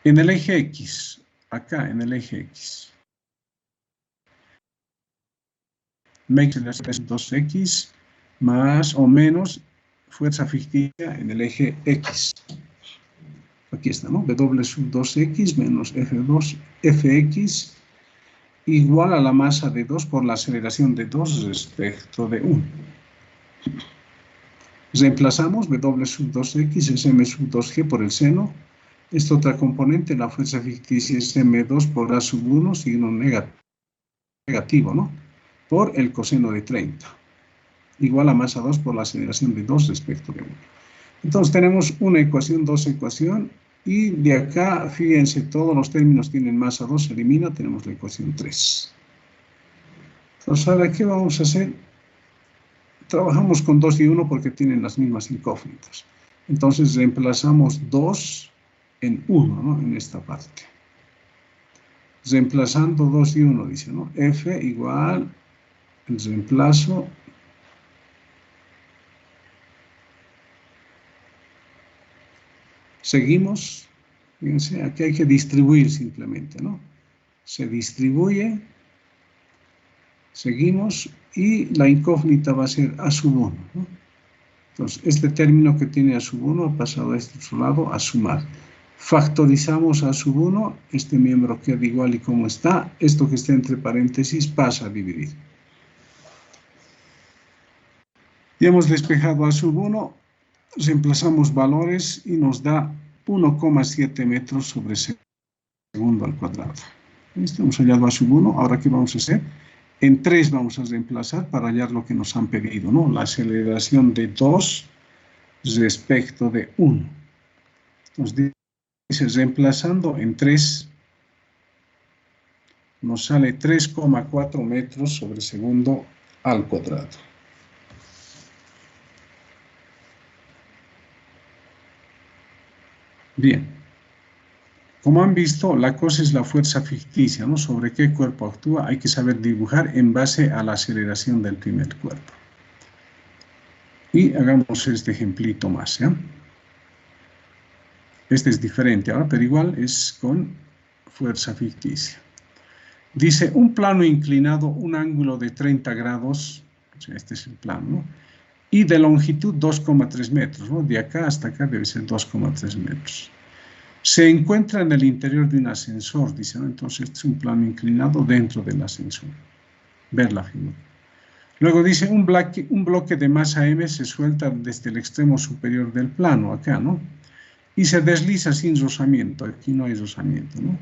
En el eje X, acá en el eje X, make 2X más o menos fuerza ficticia en el eje X. Aquí está, ¿no? W sub 2X menos F2, Fx igual a la masa de 2 por la aceleración de 2 respecto de 1. Reemplazamos W sub 2X es M sub 2G por el seno. Esta otra componente, la fuerza ficticia es M2 por A sub 1, signo negativo, ¿no? por el coseno de 30, igual a masa 2 por la aceleración de 2 respecto de 1. Entonces tenemos una ecuación, dos ecuaciones, y de acá, fíjense, todos los términos tienen masa 2, se elimina, tenemos la ecuación 3. Entonces, ahora, ¿qué vamos a hacer? Trabajamos con 2 y 1 porque tienen las mismas incógnitas. Entonces, reemplazamos 2 en 1, ¿no? En esta parte. Reemplazando 2 y 1, dice, ¿no? F igual, el reemplazo, seguimos, fíjense, aquí hay que distribuir simplemente, ¿no? Se distribuye, seguimos, y la incógnita va a ser A sub 1, ¿no? Entonces, este término que tiene A sub 1 ha pasado a este otro lado a sumar. Factorizamos A sub 1, este miembro queda igual y como está, esto que está entre paréntesis pasa a dividir. Ya hemos despejado A sub 1, reemplazamos valores y nos da 1,7 metros sobre segundo al cuadrado. Hemos hallado A sub 1, ahora ¿qué vamos a hacer? En 3 vamos a reemplazar para hallar lo que nos han pedido, ¿no? La aceleración de 2 respecto de 1. Nos dice, reemplazando en 3, nos sale 3,4 metros sobre segundo al cuadrado. Bien. Como han visto, la cosa es la fuerza ficticia, ¿no? Sobre qué cuerpo actúa, hay que saber dibujar en base a la aceleración del primer cuerpo. Y hagamos este ejemplito más, ¿ya? Este es diferente ahora, pero igual es con fuerza ficticia. Dice, un plano inclinado, un ángulo de 30 grados, o sea, este es el plano, ¿no? Y de longitud 2,3 metros, ¿no? De acá hasta acá debe ser 2,3 metros. Se encuentra en el interior de un ascensor, dice, ¿no? Entonces este es un plano inclinado dentro del ascensor. Ver la figura. Luego dice, un bloque de masa M se suelta desde el extremo superior del plano, acá, ¿no? Y se desliza sin rozamiento. Aquí no hay rozamiento, ¿no?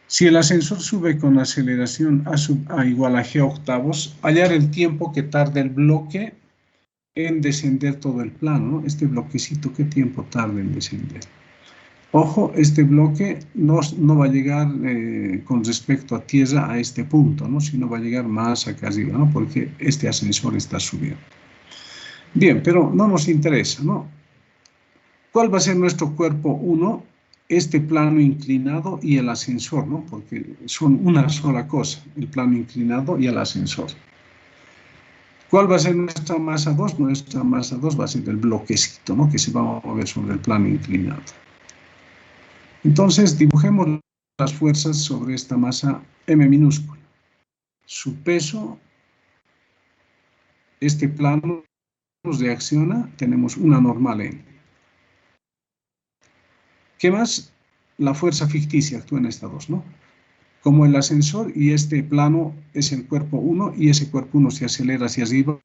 Si el ascensor sube con aceleración A sub A igual a G octavos, hallar el tiempo que tarda el bloque en descender todo el plano, ¿no? Este bloquecito, ¿qué tiempo tarda en descender? Ojo, este bloque no va a llegar con respecto a tierra a este punto, ¿no? Sino va a llegar más acá arriba, ¿no? Porque este ascensor está subiendo. Bien, pero no nos interesa, ¿no? ¿Cuál va a ser nuestro cuerpo 1? Este plano inclinado y el ascensor, ¿no? Porque son una sola cosa, el plano inclinado y el ascensor. ¿Cuál va a ser nuestra masa 2? Nuestra masa 2 va a ser el bloquecito, ¿no? Que se va a mover sobre el plano inclinado. Entonces, dibujemos las fuerzas sobre esta masa M minúscula. Su peso, este plano reacciona, tenemos una normal N. ¿Qué más? La fuerza ficticia actúa en esta 2, ¿no? Como el ascensor y este plano es el cuerpo 1 y ese cuerpo 1 se acelera hacia arriba,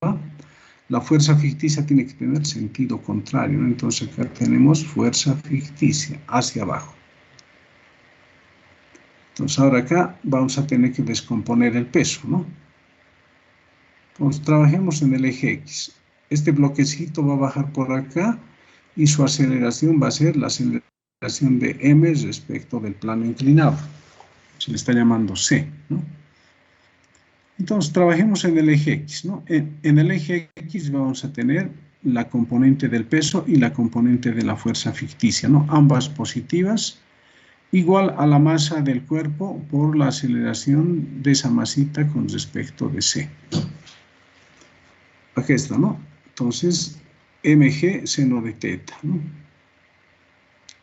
la fuerza ficticia tiene que tener sentido contrario, ¿no? Entonces acá tenemos fuerza ficticia hacia abajo. Entonces ahora acá vamos a tener que descomponer el peso, ¿no? Entonces trabajemos en el eje X. Este bloquecito va a bajar por acá y su aceleración va a ser la aceleración de M respecto del plano inclinado. Se le está llamando C, ¿no? Entonces trabajemos en el eje X, ¿no? En el eje X vamos a tener la componente del peso y la componente de la fuerza ficticia, ¿no? Ambas positivas, igual a la masa del cuerpo por la aceleración de esa masita con respecto de C. Aquí está, ¿no? Entonces, mg seno de teta, ¿no?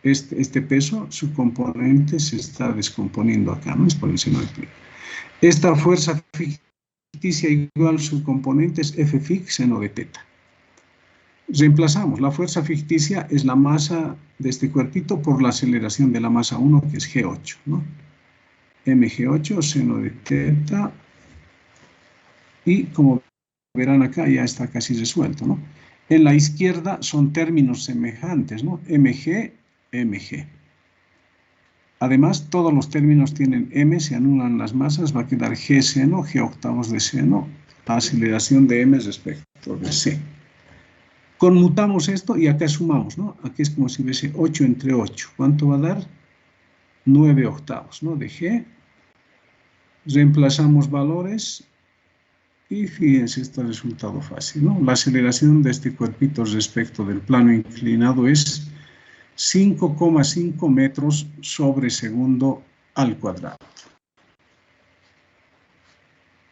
Este peso, su componente se está descomponiendo acá, ¿no? Es por el seno de teta. Esta fuerza ficticia igual su componente es F fix seno de teta. Reemplazamos, la fuerza ficticia es la masa de este cuerpito por la aceleración de la masa 1, que es G8, ¿no? mg8 seno de teta, y como verán acá ya está casi resuelto, ¿no? En la izquierda son términos semejantes, ¿no? mg, mg. Además, todos los términos tienen m, se anulan las masas, va a quedar g seno, g octavos de seno, aceleración de m respecto de c. Conmutamos esto y acá sumamos, ¿no? Aquí es como si hubiese 8 entre 8. ¿Cuánto va a dar? 9 octavos, ¿no? De g. Reemplazamos valores y fíjense este resultado fácil, ¿no? La aceleración de este cuerpito respecto del plano inclinado es 5,5 metros sobre segundo al cuadrado.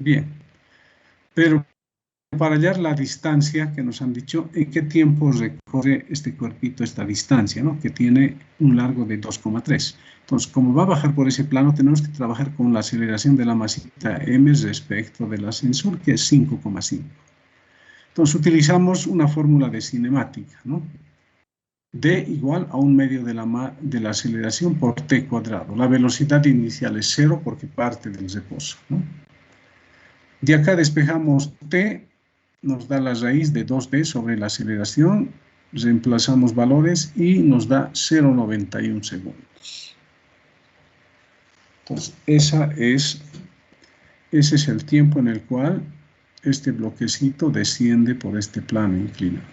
Bien, pero para hallar la distancia que nos han dicho, ¿en qué tiempo recorre este cuerpito esta distancia, ¿no? Que tiene un largo de 2,3. Entonces, como va a bajar por ese plano, tenemos que trabajar con la aceleración de la masita m respecto del ascensor, que es 5,5. Entonces, utilizamos una fórmula de cinemática, ¿no? D igual a 1/2 de la aceleración por t cuadrado. La velocidad inicial es 0 porque parte del reposo, ¿no? De acá despejamos t, nos da la raíz de 2d sobre la aceleración, reemplazamos valores y nos da 0,91 segundos. Entonces, ese es el tiempo en el cual este bloquecito desciende por este plano inclinado.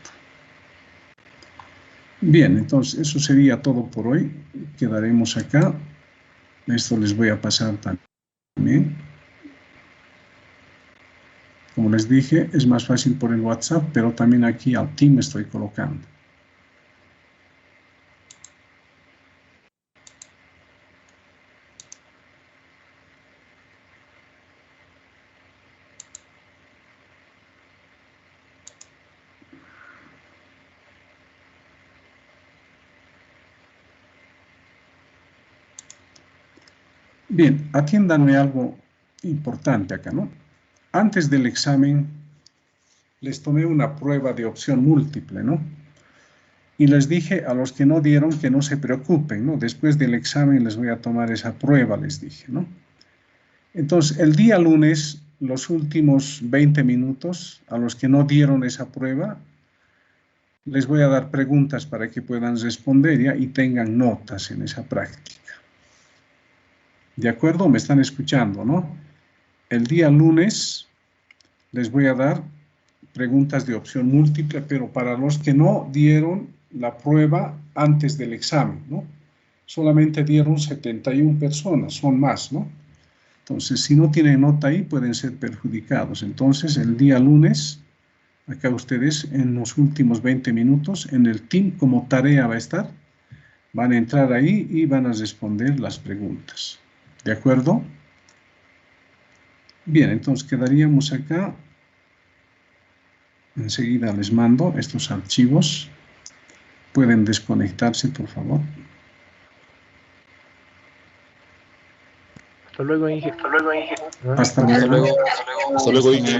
Bien, entonces eso sería todo por hoy. Quedaremos acá. Esto les voy a pasar también. Como les dije, es más fácil por el WhatsApp, pero también aquí al team estoy colocando. Bien, atiéndanme algo importante acá, ¿no? Antes del examen les tomé una prueba de opción múltiple, ¿no? Y les dije a los que no dieron que no se preocupen, ¿no? Después del examen les voy a tomar esa prueba, les dije, ¿no? Entonces, el día lunes, los últimos 20 minutos, a los que no dieron esa prueba, les voy a dar preguntas para que puedan responder ya y tengan notas en esa práctica. ¿De acuerdo? ¿Me están escuchando, no? El día lunes les voy a dar preguntas de opción múltiple, pero para los que no dieron la prueba antes del examen, ¿no? Solamente dieron 71 personas, son más, ¿no? Entonces, si no tienen nota ahí, pueden ser perjudicados. Entonces, el día lunes, acá ustedes, en los últimos 20 minutos, en el team, como tarea va a estar, van a entrar ahí y van a responder las preguntas. ¿De acuerdo? Bien, entonces quedaríamos acá. Enseguida les mando estos archivos. Pueden desconectarse, por favor. Hasta luego, Inge. Hasta luego. Hasta luego, Inge.